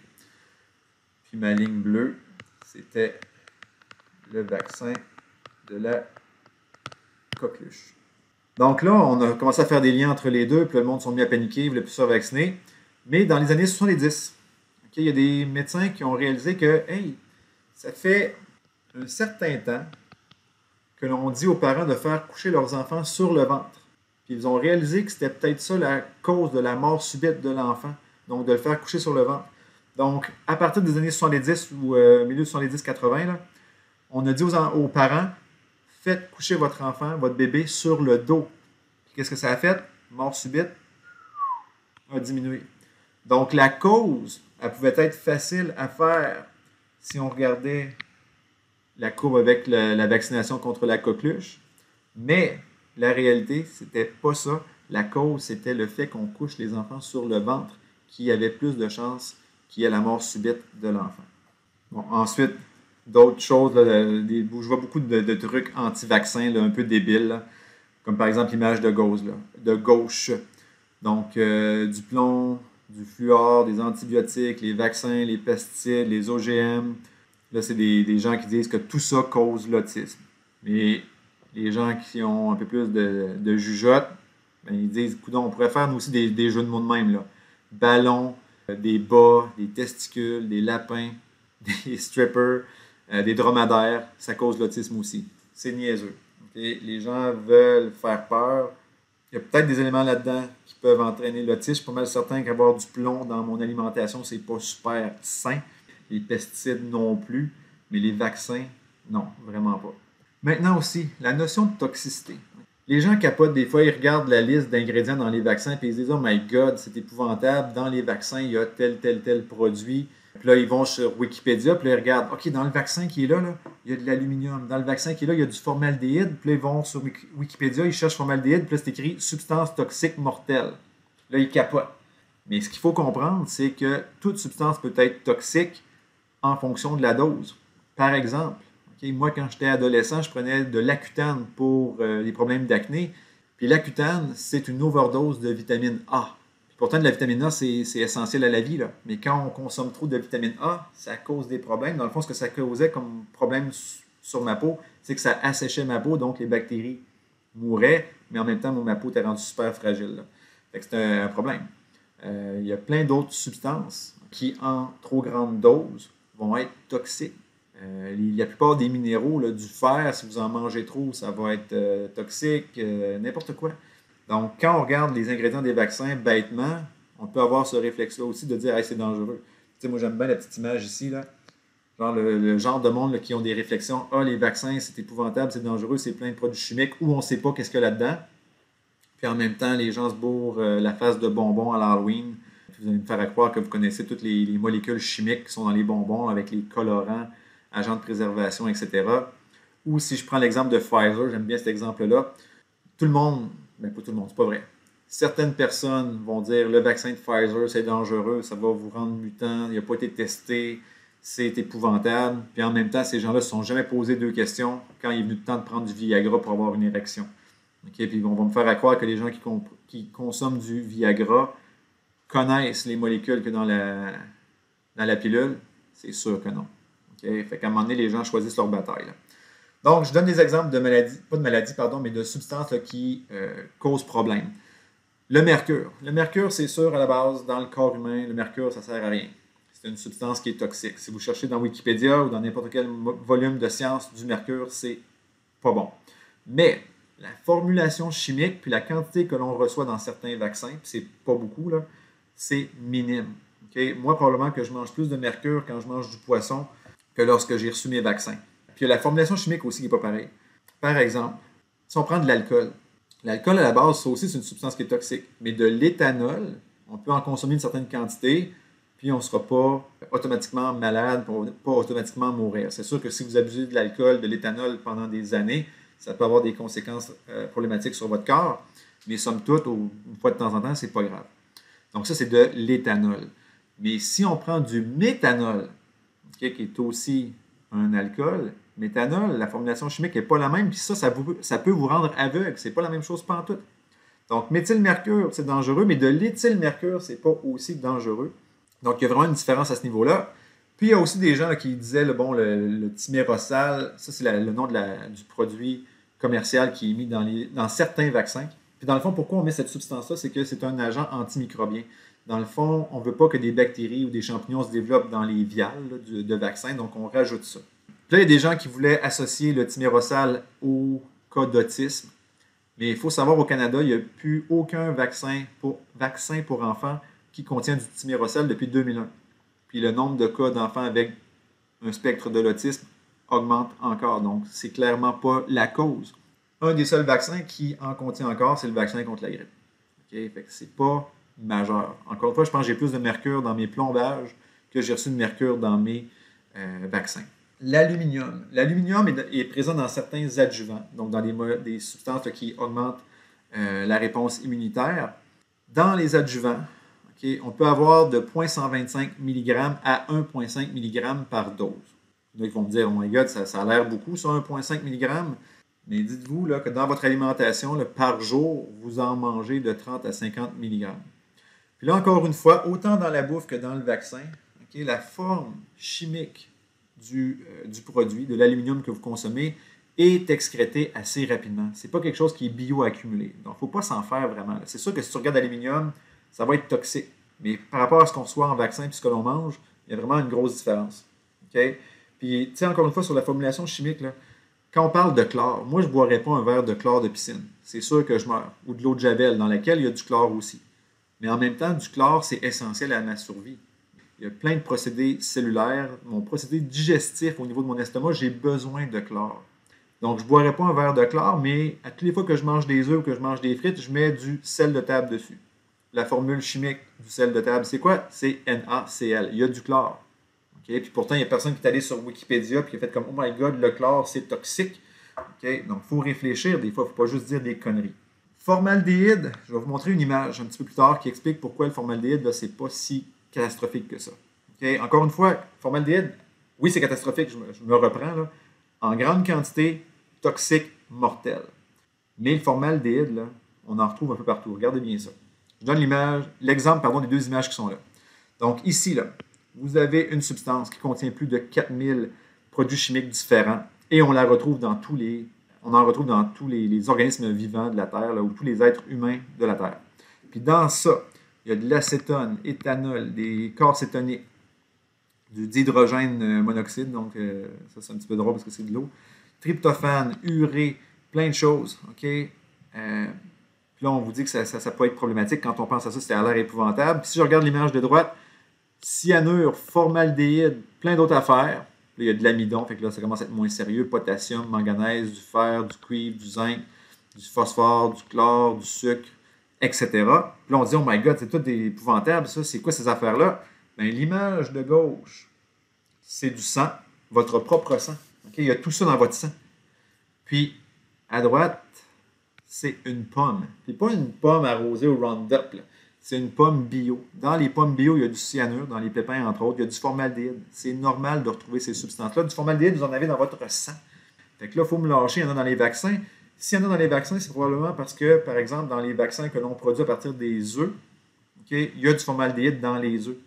Puis ma ligne bleue, c'était le vaccin de la coqueluche. Donc là, on a commencé à faire des liens entre les deux, puis le monde s'est mis à paniquer, ils ne voulaient plus se faire vacciner. Mais dans les années 70, okay, il y a des médecins qui ont réalisé que, hey, ça fait un certain temps que l'on dit aux parents de faire coucher leurs enfants sur le ventre. Puis ils ont réalisé que c'était peut-être ça la cause de la mort subite de l'enfant, donc de le faire coucher sur le ventre. Donc, à partir des années 70 ou milieu de 70-80, là, on a dit aux parents, faites coucher votre enfant, votre bébé, sur le dos. Qu'est-ce que ça a fait? Mort subite a diminué. Donc, la cause, elle pouvait être facile à faire si on regardait la courbe avec la vaccination contre la coqueluche. Mais la réalité, c'était pas ça. La cause, c'était le fait qu'on couche les enfants sur le ventre qui avait plus de chances qu'il y ait la mort subite de l'enfant. Bon, ensuite, d'autres choses, là, je vois beaucoup de trucs anti-vaccins, là, un peu débiles, là, comme par exemple l'image de gauche. Là, de gauche. Donc, du plomb, du fluor, des antibiotiques, les vaccins, les pesticides, les OGM. Là, c'est des gens qui disent que tout ça cause l'autisme. Mais les gens qui ont un peu plus de jugeote, ben, ils disent, coudonc, on pourrait faire nous aussi des jeux de mots de même, là. Ballons, des bas, des testicules, des lapins, des strippers, des dromadaires, ça cause l'autisme aussi. C'est niaiseux. Okay? Les gens veulent faire peur. Il y a peut-être des éléments là-dedans qui peuvent entraîner l'autisme. Je suis pas mal certain qu'avoir du plomb dans mon alimentation, c'est pas super sain. Les pesticides non plus, mais les vaccins, non, vraiment pas. Maintenant aussi, la notion de toxicité. Les gens capotent des fois, ils regardent la liste d'ingrédients dans les vaccins et ils se disent « Oh my God, c'est épouvantable, dans les vaccins, il y a tel produit. » Puis là, ils vont sur Wikipédia, puis là, ils regardent « OK, dans le vaccin qui est là, il y a de l'aluminium. Dans le vaccin qui est là, il y a du formaldéhyde. » Puis là, ils vont sur Wikipédia, ils cherchent formaldéhyde, puis là, c'est écrit « Substance toxique mortelle. » Là, ils capotent. Mais ce qu'il faut comprendre, c'est que toute substance peut être toxique en fonction de la dose. Par exemple, okay, moi, quand j'étais adolescent, je prenais de l'Accutane pour les problèmes d'acné. Puis l'Accutane, c'est une overdose de vitamine A. Puis pourtant, de la vitamine A, c'est essentiel à la vie, là. Mais quand on consomme trop de vitamine A, ça cause des problèmes. Dans le fond, ce que ça causait comme problème sur ma peau, c'est que ça asséchait ma peau, donc les bactéries mouraient, mais en même temps, ma peau était rendue super fragile. Là. Fait que c'était un problème. Il y a plein d'autres substances qui, en trop grande dose, vont être toxiques. La plupart des minéraux, là, du fer, si vous en mangez trop, ça va être toxique, n'importe quoi. Donc, quand on regarde les ingrédients des vaccins bêtement, on peut avoir ce réflexe-là aussi de dire hey, c'est dangereux. Tu sais, moi, j'aime bien la petite image ici, là. Genre le genre de monde là, qui ont des réflexions ah, les vaccins, c'est épouvantable, c'est dangereux, c'est plein de produits chimiques, ou on ne sait pas qu'est-ce qu'il y a là-dedans. Puis en même temps, les gens se bourrent la face de bonbons à l'Halloween. Vous allez me faire croire que vous connaissez toutes les molécules chimiques qui sont dans les bonbons avec les colorants, agents de préservation, etc. Ou si je prends l'exemple de Pfizer, j'aime bien cet exemple-là, tout le monde, mais pas tout le monde, c'est pas vrai. Certaines personnes vont dire le vaccin de Pfizer, c'est dangereux, ça va vous rendre mutant, il n'a pas été testé, c'est épouvantable. Puis en même temps, ces gens-là ne se sont jamais posé deux questions quand il est venu le temps de prendre du Viagra pour avoir une érection. Okay? Puis on va me faire croire que les gens qui consomment du Viagra connaissent les molécules que dans la pilule. C'est sûr que non. Okay? Fait qu'à un moment donné, les gens choisissent leur bataille. Là. Donc, je donne des exemples de maladies, pas de maladies, pardon, mais de substances là, qui causent problème. Le mercure. Le mercure, c'est sûr, à la base, dans le corps humain, le mercure, ça ne sert à rien. C'est une substance qui est toxique. Si vous cherchez dans Wikipédia ou dans n'importe quel volume de sciences du mercure, c'est pas bon. Mais la formulation chimique puis la quantité que l'on reçoit dans certains vaccins, puis c'est pas beaucoup, là, c'est minime. Okay? Moi, probablement que je mange plus de mercure quand je mange du poisson que lorsque j'ai reçu mes vaccins. Puis la formulation chimique aussi n'est pas pareille. Par exemple, si on prend de l'alcool, l'alcool à la base, ça aussi, c'est une substance qui est toxique. Mais de l'éthanol, on peut en consommer une certaine quantité, puis on ne sera pas automatiquement malade, pas automatiquement mourir. C'est sûr que si vous abusez de l'alcool, de l'éthanol pendant des années, ça peut avoir des conséquences problématiques sur votre corps, mais somme toute, une fois de temps en temps, c'est pas grave. Donc ça, c'est de l'éthanol. Mais si on prend du méthanol, okay, qui est aussi un alcool. Méthanol, la formulation chimique n'est pas la même, puis ça peut vous rendre aveugle. C'est pas la même chose pantoute. Donc, méthylmercure, c'est dangereux, mais de l'éthylmercure, c'est pas aussi dangereux. Donc, il y a vraiment une différence à ce niveau-là. Puis, il y a aussi des gens là, qui disaient, le thymérosal, ça, c'est le nom du produit commercial qui est mis dans certains vaccins. Puis, dans le fond, pourquoi on met cette substance-là? C'est que c'est un agent antimicrobien. Dans le fond, on ne veut pas que des bactéries ou des champignons se développent dans les viales là, de vaccins, donc on rajoute ça. Puis là, il y a des gens qui voulaient associer le thymérosal au cas d'autisme. Mais il faut savoir, au Canada, il n'y a plus aucun vaccin pour enfants qui contient du thymérosal depuis 2001. Puis le nombre de cas d'enfants avec un spectre de l'autisme augmente encore. Donc, c'est clairement pas la cause. Un des seuls vaccins qui en contient encore, c'est le vaccin contre la grippe. Okay? Fait que c'est pas majeur. Encore une fois, je pense que j'ai plus de mercure dans mes plombages que j'ai reçu de mercure dans mes vaccins. L'aluminium. L'aluminium est présent dans certains adjuvants, donc dans des substances là, qui augmentent la réponse immunitaire. Dans les adjuvants, okay, on peut avoir de 0,125 mg à 1,5 mg par dose. Là, ils vont me dire, oh my God, ça a l'air beaucoup, ça, 1,5 mg. Mais dites-vous là, que dans votre alimentation, là, par jour, vous en mangez de 30 à 50 mg. Puis là, encore une fois, autant dans la bouffe que dans le vaccin, okay, la forme chimique du produit, de l'aluminium que vous consommez, est excrétée assez rapidement. Ce n'est pas quelque chose qui est bioaccumulé. Donc, il ne faut pas s'en faire vraiment. C'est sûr que si tu regardes l'aluminium, ça va être toxique. Mais par rapport à ce qu'on reçoit en vaccin et ce que l'on mange, il y a vraiment une grosse différence. Okay? Puis, tu sais, encore une fois, sur la formulation chimique, là, quand on parle de chlore, moi, je ne boirais pas un verre de chlore de piscine. C'est sûr que je meurs. Ou de l'eau de Javel, dans laquelle il y a du chlore aussi. Mais en même temps, du chlore, c'est essentiel à ma survie. Il y a plein de procédés cellulaires. Mon procédé digestif au niveau de mon estomac, j'ai besoin de chlore. Donc, je ne boirais pas un verre de chlore, mais à toutes les fois que je mange des œufs ou que je mange des frites, je mets du sel de table dessus. La formule chimique du sel de table, c'est quoi? C'est NaCl. Il y a du chlore. Okay? Puis pourtant, il n'y a personne qui est allé sur Wikipédia et qui a fait comme « Oh my God, le chlore, c'est toxique. Okay? » Donc, il faut réfléchir des fois. Il ne faut pas juste dire des conneries. Formaldéhyde, je vais vous montrer une image un petit peu plus tard qui explique pourquoi le formaldéhyde, ce n'est pas si catastrophique que ça. Okay? Encore une fois, formaldéhyde, oui, c'est catastrophique, je me reprends, là. En grande quantité, toxique, mortel. Mais le formaldéhyde, là, on en retrouve un peu partout. Regardez bien ça. Je donne l'exemple des deux images qui sont là. Donc ici, là, vous avez une substance qui contient plus de 4000 produits chimiques différents et on en retrouve dans tous les organismes vivants de la Terre, là, ou tous les êtres humains de la Terre. Puis dans ça, il y a de l'acétone, éthanol, des corps cétoniques, du dihydrogène monoxyde, donc ça c'est un petit peu drôle parce que c'est de l'eau, tryptophane, urée, plein de choses, OK? Puis là, on vous dit que ça peut être problématique. Quand on pense à ça, c'est à l'air épouvantable. Puis si je regarde l'image de droite, cyanure, formaldéhyde, plein d'autres affaires. Là, il y a de l'amidon, fait que là, ça commence à être moins sérieux. Potassium, manganèse, du fer, du cuivre, du zinc, du phosphore, du chlore, du sucre, etc. Puis là, on dit, oh my God, c'est tout épouvantable, ça. C'est quoi ces affaires-là? Bien, l'image de gauche, c'est du sang, votre propre sang. Okay? Il y a tout ça dans votre sang. Puis, à droite, c'est une pomme. Puis pas une pomme arrosée au Roundup, là. C'est une pomme bio. Dans les pommes bio, il y a du cyanure, dans les pépins, entre autres, il y a du formaldéhyde. C'est normal de retrouver ces substances-là. Du formaldéhyde, vous en avez dans votre sang. Fait que là, il faut me lâcher, il y en a dans les vaccins. S'il y en a dans les vaccins, c'est probablement parce que, par exemple, dans les vaccins que l'on produit à partir des œufs, okay, il y a du formaldéhyde dans les œufs.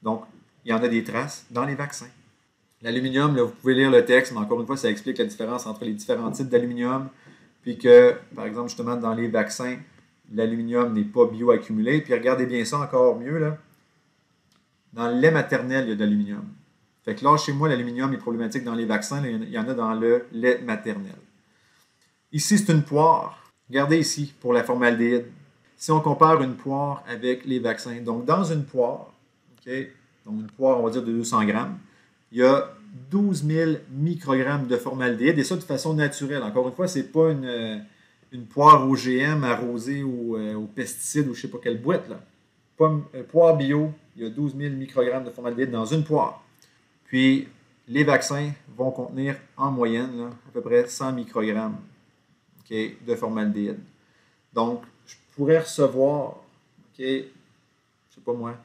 Donc, il y en a des traces dans les vaccins. L'aluminium, là, vous pouvez lire le texte, mais encore une fois, ça explique la différence entre les différents types d'aluminium, puis que, par exemple, justement, dans les vaccins, l'aluminium n'est pas bioaccumulé. Puis regardez bien ça encore mieux, là. Dans le lait maternel, il y a de l'aluminium. Fait que là, chez moi, l'aluminium est problématique dans les vaccins. Là, il y en a dans le lait maternel. Ici, c'est une poire. Regardez ici, pour la formaldéhyde. Si on compare une poire avec les vaccins, donc dans une poire, okay, donc une poire, on va dire de 200 grammes, il y a 12 000 microgrammes de formaldéhyde, et ça de façon naturelle. Encore une fois, ce n'est pas une poire OGM arrosée aux pesticides ou je ne sais pas quelle boîte. Là. Poire bio, il y a 12 000 microgrammes de formaldéhyde dans une poire. Puis, les vaccins vont contenir en moyenne là, à peu près 100 microgrammes okay, de formaldéhyde. Donc, je pourrais recevoir, okay, je ne sais pas moi,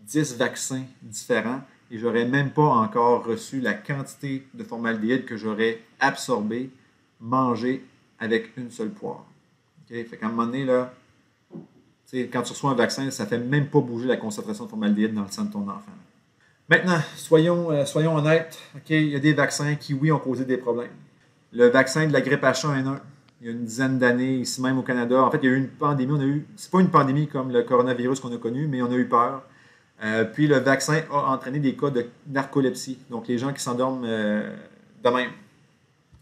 10 vaccins différents et je n'aurais même pas encore reçu la quantité de formaldéhyde que j'aurais absorbé, mangé avec une seule poire. Okay? Fait qu'à un moment donné, là, quand tu reçois un vaccin, ça ne fait même pas bouger la concentration de formaldéhyde dans le sang de ton enfant. Maintenant, soyons honnêtes, okay? Il y a des vaccins qui, oui, ont causé des problèmes. Le vaccin de la grippe H1N1, il y a une dizaine d'années, ici même au Canada, en fait, il y a eu une pandémie. C'est pas une pandémie comme le coronavirus qu'on a connu, mais on a eu peur. Puis le vaccin a entraîné des cas de narcolepsie, donc les gens qui s'endorment de même.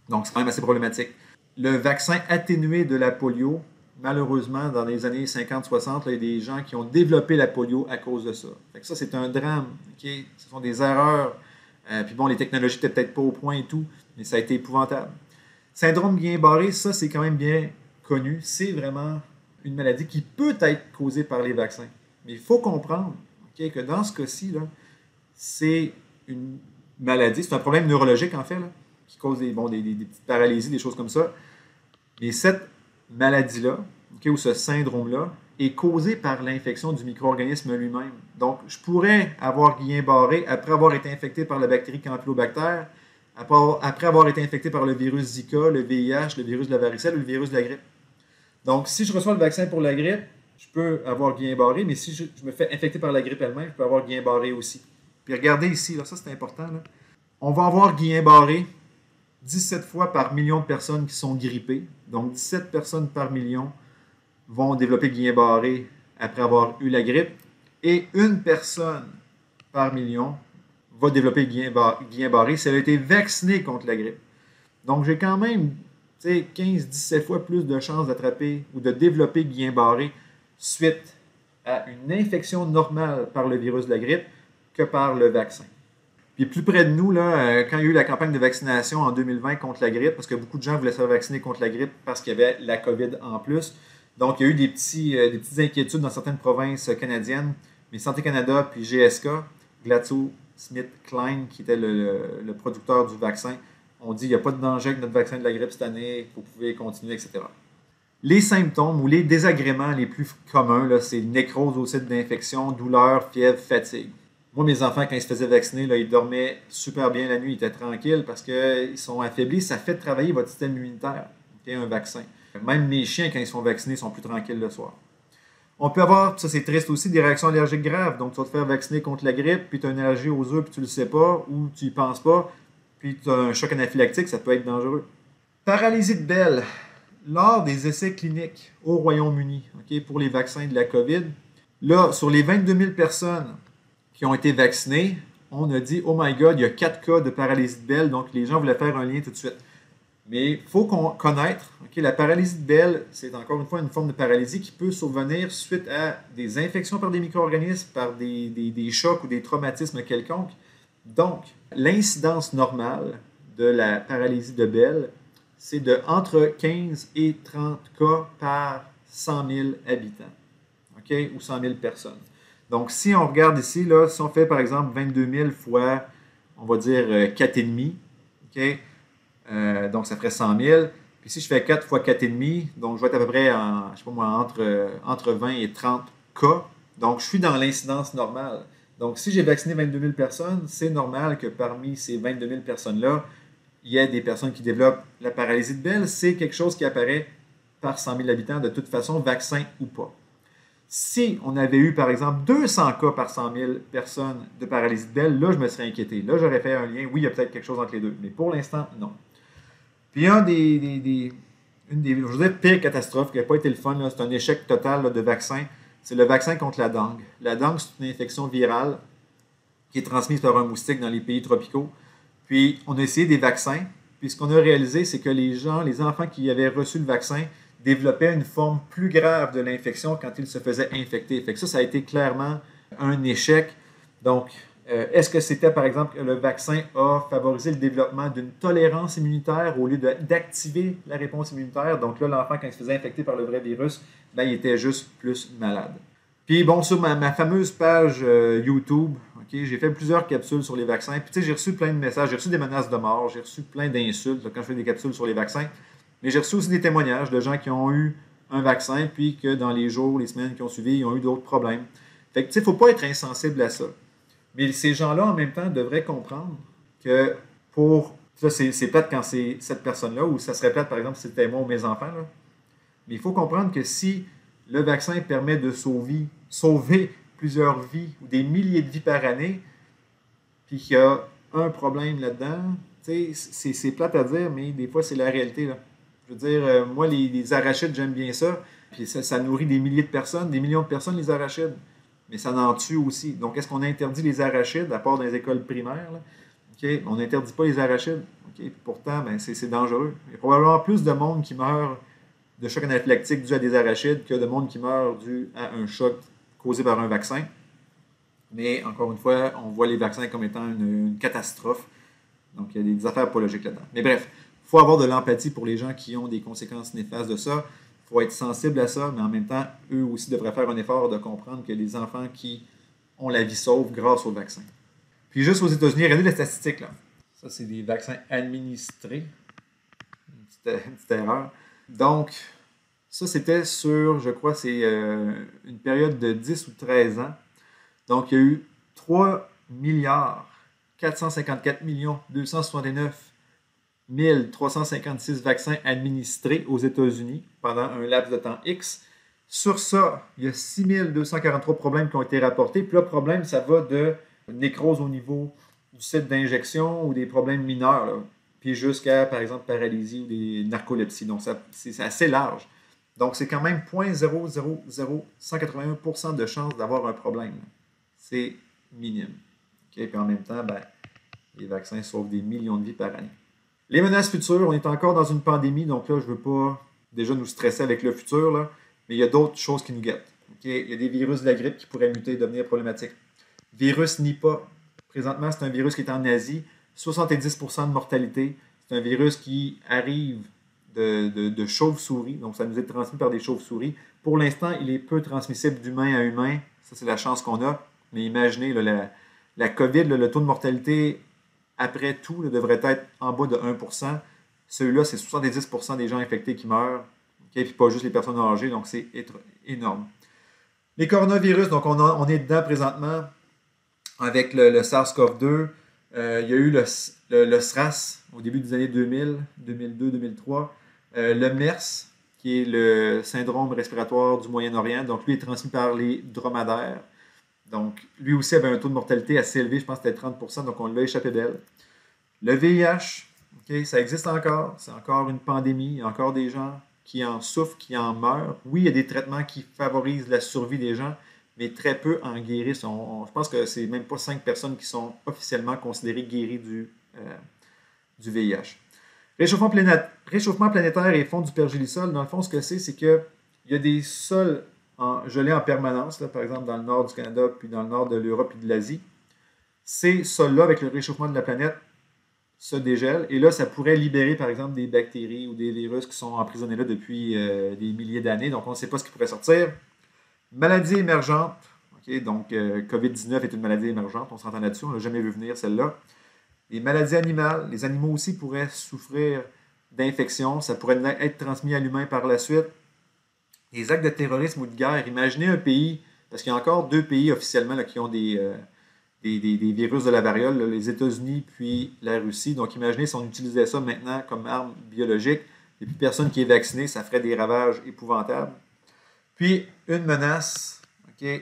Donc, c'est quand même assez problématique. Le vaccin atténué de la polio, malheureusement, dans les années 50-60, il y a des gens qui ont développé la polio à cause de ça. Fait que ça, c'est un drame. Okay? Ce sont des erreurs. Puis bon, les technologies n'étaient peut-être pas au point et tout, mais ça a été épouvantable. Syndrome Guillain-Barré, ça, c'est quand même bien connu. C'est vraiment une maladie qui peut être causée par les vaccins. Mais il faut comprendre que dans ce cas-ci, c'est une maladie, c'est un problème neurologique, en fait, là, qui cause des petites paralysies, des choses comme ça. Et cette maladie-là, ou ce syndrome-là, est causé par l'infection du micro-organisme lui-même. Donc, je pourrais avoir Guillain-Barré après avoir été infecté par la bactérie Campylobacter, après avoir été infecté par le virus Zika, le VIH, le virus de la varicelle ou le virus de la grippe. Donc, si je reçois le vaccin pour la grippe, je peux avoir Guillain-Barré, mais si je me fais infecter par la grippe elle-même, je peux avoir Guillain-Barré aussi. Puis regardez ici, là, ça c'est important. Là. On va avoir Guillain-Barré 17 fois par million de personnes qui sont grippées. Donc, 17 personnes par million vont développer Guillain-Barré après avoir eu la grippe. Et une personne par million va développer Guillain-Barré si elle a été vaccinée contre la grippe. Donc, j'ai quand même 15-17 fois plus de chances d'attraper ou de développer Guillain-Barré suite à une infection normale par le virus de la grippe que par le vaccin. Puis plus près de nous, là, quand il y a eu la campagne de vaccination en 2020 contre la grippe, parce que beaucoup de gens voulaient se faire vacciner contre la grippe parce qu'il y avait la COVID en plus. Donc, il y a eu des petites inquiétudes dans certaines provinces canadiennes. Mais Santé Canada puis GSK, GlaxoSmithKline, qui était le producteur du vaccin, ont dit qu'il n'y a pas de danger avec notre vaccin de la grippe cette année, vous pouvez continuer, etc. Les symptômes ou les désagréments les plus communs, c'est nécrose au site d'infection, douleur, fièvre, fatigue. Moi, mes enfants, quand ils se faisaient vacciner, là, ils dormaient super bien la nuit, ils étaient tranquilles parce qu'ils sont affaiblis. Ça fait travailler votre système immunitaire, un vaccin. Même les chiens, quand ils sont vaccinés, sont plus tranquilles le soir. On peut avoir, ça c'est triste aussi, des réactions allergiques graves. Donc, tu vas te faire vacciner contre la grippe, puis tu as une allergie aux œufs, puis tu ne le sais pas, ou tu n'y penses pas, puis tu as un choc anaphylactique, ça peut être dangereux. Paralysie de Bell. Lors des essais cliniques au Royaume-Uni, pour les vaccins de la COVID, là, sur les 22 000 personnes qui ont été vaccinées, on a dit « Oh my God, il y a 4 cas de paralysie de Bell », donc les gens voulaient faire un lien tout de suite. Mais il faut connaître, la paralysie de Bell, c'est encore une fois une forme de paralysie qui peut survenir suite à des infections par des micro-organismes, par des chocs ou des traumatismes quelconques. Donc, l'incidence normale de la paralysie de Bell, c'est de entre 15 et 30 cas par 100 000 habitants, ou 100 000 personnes. Donc, si on regarde ici, là, si on fait par exemple 22 000 fois, on va dire 4,5, donc ça ferait 100 000. Puis si je fais 4 fois 4,5, donc je vais être à peu près entre 20 et 30 cas. Donc, je suis dans l'incidence normale. Donc, si j'ai vacciné 22 000 personnes, c'est normal que parmi ces 22 000 personnes-là, il y ait des personnes qui développent la paralysie de Bell. C'est quelque chose qui apparaît par 100 000 habitants, de toute façon, vaccin ou pas. Si on avait eu, par exemple, 200 cas par 100 000 personnes de paralysie de Bell, là, je me serais inquiété. Là, j'aurais fait un lien. Oui, il y a peut-être quelque chose entre les deux. Mais pour l'instant, non. Puis, une des je veux dire, pires catastrophes qui n'a pas été le fun, c'est un échec total là, de vaccin, c'est le vaccin contre la dengue. La dengue, c'est une infection virale qui est transmise par un moustique dans les pays tropicaux. Puis, on a essayé des vaccins. Puis, ce qu'on a réalisé, c'est que les enfants qui avaient reçu le vaccin développaient une forme plus grave de l'infection quand ils se faisaient infecter. Fait que ça a été clairement un échec. Donc, est-ce que c'était, par exemple, que le vaccin a favorisé le développement d'une tolérance immunitaire au lieu d'activer la réponse immunitaire? Donc là, l'enfant, quand il se faisait infecter par le vrai virus, ben, il était juste plus malade. Puis bon, sur ma fameuse page YouTube, j'ai fait plusieurs capsules sur les vaccins. Puis tu sais, j'ai reçu plein de messages, j'ai reçu des menaces de mort, j'ai reçu plein d'insultes quand je fais des capsules sur les vaccins. Mais j'ai reçu aussi des témoignages de gens qui ont eu un vaccin, puis que dans les jours, les semaines qui ont suivi, ils ont eu d'autres problèmes. Fait que tu sais, il ne faut pas être insensible à ça. Mais ces gens-là, en même temps, devraient comprendre que pour... Ça, c'est plate quand c'est cette personne-là, ou ça serait plate, par exemple, si c'était moi ou mes enfants. Là. Mais il faut comprendre que si le vaccin permet de sauver plusieurs vies ou des milliers de vies par année, puis qu'il y a un problème là-dedans, c'est plate à dire, mais des fois, c'est la réalité. Là. Je veux dire, moi, les arachides, j'aime bien ça. Puis ça nourrit des milliers de personnes, des millions de personnes, les arachides. Mais ça en tue aussi. Donc, est-ce qu'on interdit les arachides, à part dans les écoles primaires? Là? Okay? On n'interdit pas les arachides. Okay? Pourtant, ben, c'est dangereux. Il y a probablement plus de monde qui meurt de choc anaphylactique dû à des arachides que de monde qui meurt dû à un choc causé par un vaccin. Mais encore une fois, on voit les vaccins comme étant une catastrophe. Donc, il y a des affaires pas logiques là-dedans. Mais bref, il faut avoir de l'empathie pour les gens qui ont des conséquences néfastes de ça. Il faut être sensible à ça, mais en même temps, eux aussi devraient faire un effort de comprendre que les enfants qui ont la vie sauve grâce au vaccin. Puis juste aux États-Unis, regardez les statistiques. Là. Ça, c'est des vaccins administrés. Une petite erreur. Donc, ça, c'était sur, je crois, c'est une période de 10 ou 13 ans. Donc, il y a eu 3 milliards 454 269 356 vaccins administrés aux États-Unis pendant un laps de temps X. Sur ça, il y a 6 243 problèmes qui ont été rapportés. Puis là, problème, ça va de nécrose au niveau du site d'injection ou des problèmes mineurs, là, puis jusqu'à, par exemple, paralysie ou des narcolepsies. Donc, c'est assez large. Donc, c'est quand même 0,000181% de chance d'avoir un problème. C'est minime. Okay? Puis en même temps, ben, les vaccins sauvent des millions de vies par année. Les menaces futures, on est encore dans une pandémie, donc là, je ne veux pas déjà nous stresser avec le futur, là, mais il y a d'autres choses qui nous guettent. Okay? Il y a des virus de la grippe qui pourraient muter et devenir problématiques. Virus Nipah, présentement, c'est un virus qui est en Asie, 70% de mortalité. C'est un virus qui arrive de chauves-souris, donc ça nous est transmis par des chauves-souris. Pour l'instant, il est peu transmissible d'humain à humain. Ça, c'est la chance qu'on a. Mais imaginez, là, la COVID, là, le taux de mortalité après tout là, devrait être en bas de 1%. Celui-là, c'est 70% des gens infectés qui meurent. Okay? Puis pas juste les personnes âgées, donc c'est énorme. Les coronavirus, donc on est dedans présentement avec le SARS-CoV-2. Il y a eu le SRAS au début des années 2000, 2002, 2003. Le MERS, qui est le syndrome respiratoire du Moyen-Orient. Donc, lui est transmis par les dromadaires. Donc, lui aussi avait un taux de mortalité assez élevé, je pense que c'était 30%, donc on l'a échappé belle. Le VIH, okay, ça existe encore, c'est encore une pandémie, il y a encore des gens qui en souffrent, qui en meurent. Oui, il y a des traitements qui favorisent la survie des gens, mais très peu en guérissent. Je pense que c'est même pas 5 personnes qui sont officiellement considérées guéries du VIH. Réchauffement planétaire et fonds du pergélisol, dans le fond, ce que c'est qu'il y a des sols gelés en permanence, là, par exemple dans le nord du Canada, puis dans le nord de l'Europe et de l'Asie. Ces sols-là, avec le réchauffement de la planète, se dégèlent. Et là, ça pourrait libérer, par exemple, des bactéries ou des virus qui sont emprisonnés là depuis des milliers d'années. Donc, on ne sait pas ce qui pourrait sortir. Maladie émergente. Okay, donc, COVID-19 est une maladie émergente. On s'entend là-dessus. On ne l'a jamais vu venir, celle-là. Les maladies animales. Les animaux aussi pourraient souffrir d'infections. Ça pourrait être transmis à l'humain par la suite. Les actes de terrorisme ou de guerre. Imaginez un pays, parce qu'il y a encore 2 pays officiellement là, qui ont des virus de la variole, là, les États-Unis puis la Russie. Donc, imaginez si on utilisait ça maintenant comme arme biologique. Et puis, personne qui est vacciné, ça ferait des ravages épouvantables. Puis, une menace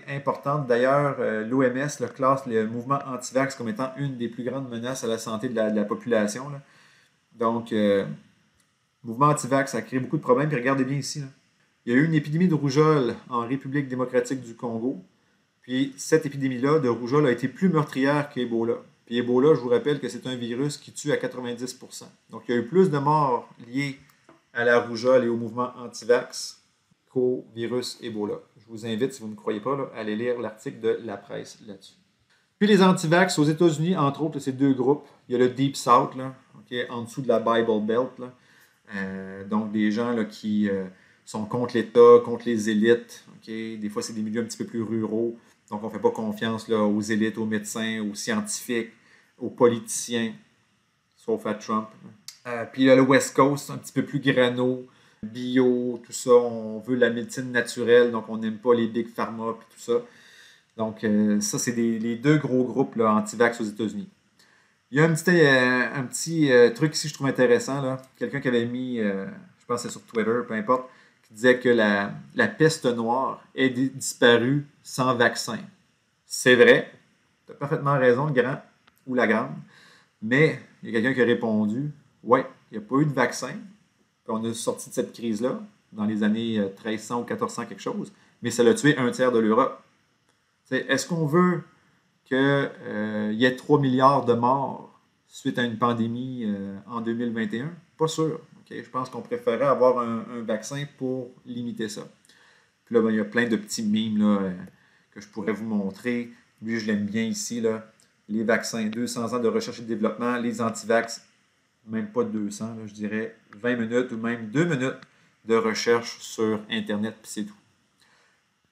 importante. D'ailleurs, l'OMS le classe le mouvement anti-vax comme étant une des plus grandes menaces à la santé de la population. Là. Donc, mouvement anti-vax, ça crée beaucoup de problèmes. Puis, regardez bien ici. Là. Il y a eu une épidémie de rougeole en République démocratique du Congo. Puis cette épidémie-là de rougeole a été plus meurtrière qu'Ebola. Puis Ebola, je vous rappelle que c'est un virus qui tue à 90%. Donc il y a eu plus de morts liées à la rougeole et au mouvement anti-vax qu'au virus Ebola. Je vous invite, si vous ne me croyez pas, là, à aller lire l'article de la presse là-dessus. Puis les anti-vax aux États-Unis, entre autres, c'est 2 groupes. Il y a le Deep South, là, en dessous de la Bible Belt. Là. Donc des gens là, qui sont contre l'État, contre les élites. Des fois, c'est des milieux un petit peu plus ruraux. Donc, on ne fait pas confiance là, aux élites, aux médecins, aux scientifiques, aux politiciens, sauf à Trump. Puis là, le West Coast, un petit peu plus grano, bio, tout ça. On veut la médecine naturelle, donc on n'aime pas les big pharma et tout ça. Donc, ça, c'est les deux gros groupes là, anti-vax aux États-Unis. Il y a un petit truc ici que je trouve intéressant. Là. Quelqu'un qui avait mis, je pense que c'est sur Twitter, peu importe, qui disait que la peste noire est disparue sans vaccin. C'est vrai. Tu as parfaitement raison, le grand ou la grande. Mais il y a quelqu'un qui a répondu, ouais, il n'y a pas eu de vaccin. Puis on a sorti de cette crise-là dans les années 1300 ou 1400 quelque chose. Mais ça l'a tué un tiers de l'Europe. Est-ce qu'on veut qu'il y ait 3 milliards de morts suite à une pandémie en 2021? Pas sûr. Okay? Je pense qu'on préférait avoir un vaccin pour limiter ça. Puis là, ben, il y a plein de petits mimes là, que je pourrais vous montrer. Lui, je l'aime bien ici. Là. Les vaccins, 200 ans de recherche et de développement. Les antivax, même pas 200, là, je dirais 20 minutes ou même 2 minutes de recherche sur Internet, puis c'est tout.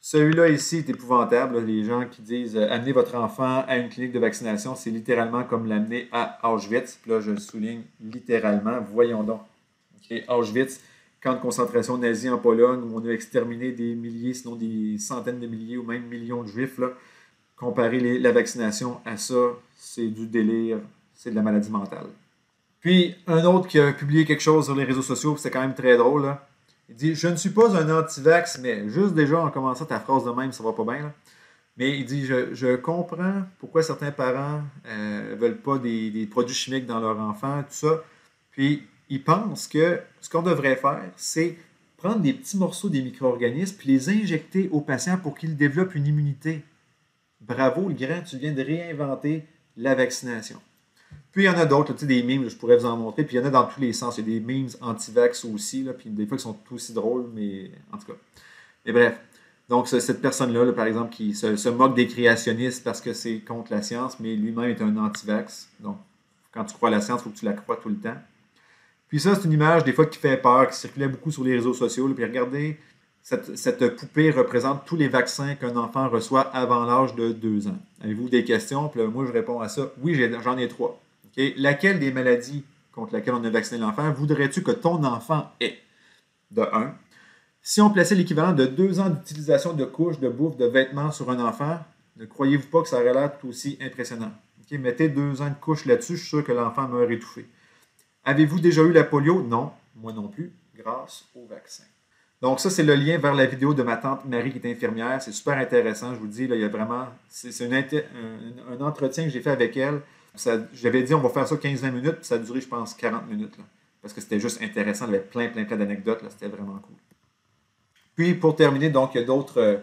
Celui-là ici est épouvantable. Là. Les gens qui disent amener votre enfant à une clinique de vaccination, c'est littéralement comme l'amener à Auschwitz. Puis là, je le souligne littéralement. Voyons donc. Okay. Auschwitz, camp de concentration nazi en Pologne, où on a exterminé des milliers, sinon des centaines de milliers ou même millions de juifs. Là. Comparer la vaccination à ça, c'est du délire, c'est de la maladie mentale. Puis, un autre qui a publié quelque chose sur les réseaux sociaux, c'est quand même très drôle. Là. Il dit « Je ne suis pas un anti-vax, mais juste déjà en commençant ta phrase de même, ça va pas bien. Là. » Mais il dit « Je comprends pourquoi certains parents ne veulent pas des produits chimiques dans leur enfant, tout ça. » Puis, il pense que ce qu'on devrait faire, c'est prendre des petits morceaux des micro-organismes puis les injecter aux patients pour qu'ils développent une immunité. Bravo, le grand, tu viens de réinventer la vaccination. Puis il y en a d'autres, des memes, je pourrais vous en montrer. Puis il y en a dans tous les sens. Il y a des memes anti-vax aussi. Là, puis des fois, qui sont aussi drôles, mais en tout cas. Mais bref. Donc, cette personne-là, là, par exemple, qui se moque des créationnistes parce que c'est contre la science, mais lui-même est un anti-vax. Donc, quand tu crois à la science, il faut que tu la crois tout le temps. Puis ça, c'est une image, des fois, qui fait peur, qui circulait beaucoup sur les réseaux sociaux. Là, puis regardez, cette poupée représente tous les vaccins qu'un enfant reçoit avant l'âge de 2 ans. Avez-vous des questions? Puis là, moi, je réponds à ça. Oui, j'en ai 3. Okay? Laquelle des maladies contre laquelle on a vacciné l'enfant voudrais-tu que ton enfant ait? De 1. Si on plaçait l'équivalent de 2 ans d'utilisation de couches, de bouffe, de vêtements sur un enfant, ne croyez-vous pas que ça aurait l'air tout aussi impressionnant? Okay? Mettez 2 ans de couches là-dessus, je suis sûr que l'enfant meurt étouffé. Avez-vous déjà eu la polio? Non, moi non plus, grâce au vaccin. Donc ça, c'est le lien vers la vidéo de ma tante Marie qui est infirmière. C'est super intéressant, je vous dis, là, il y a vraiment... C'est un entretien que j'ai fait avec elle. J'avais dit, on va faire ça 15-20 minutes, puis ça a duré, je pense, 40 minutes. Là, parce que c'était juste intéressant, il y avait plein d'anecdotes, c'était vraiment cool. Puis, pour terminer, donc, il y a d'autres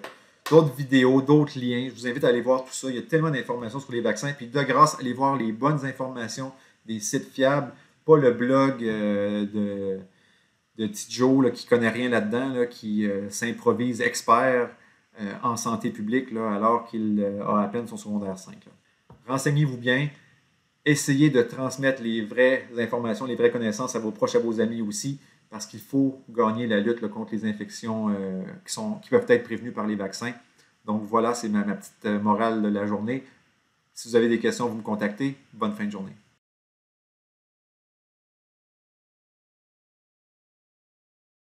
vidéos, d'autres liens. Je vous invite à aller voir tout ça. Il y a tellement d'informations sur les vaccins. Puis, de grâce, allez voir les bonnes informations des sites fiables, pas le blog de petit Joe là, qui ne connaît rien là-dedans, là, qui s'improvise expert en santé publique là, alors qu'il a à peine son secondaire 5. Là. Renseignez-vous bien. Essayez de transmettre les vraies informations, les vraies connaissances à vos proches, à vos amis aussi, parce qu'il faut gagner la lutte là, contre les infections qui peuvent être prévenues par les vaccins. Donc voilà, c'est ma petite morale de la journée. Si vous avez des questions, vous me contactez. Bonne fin de journée.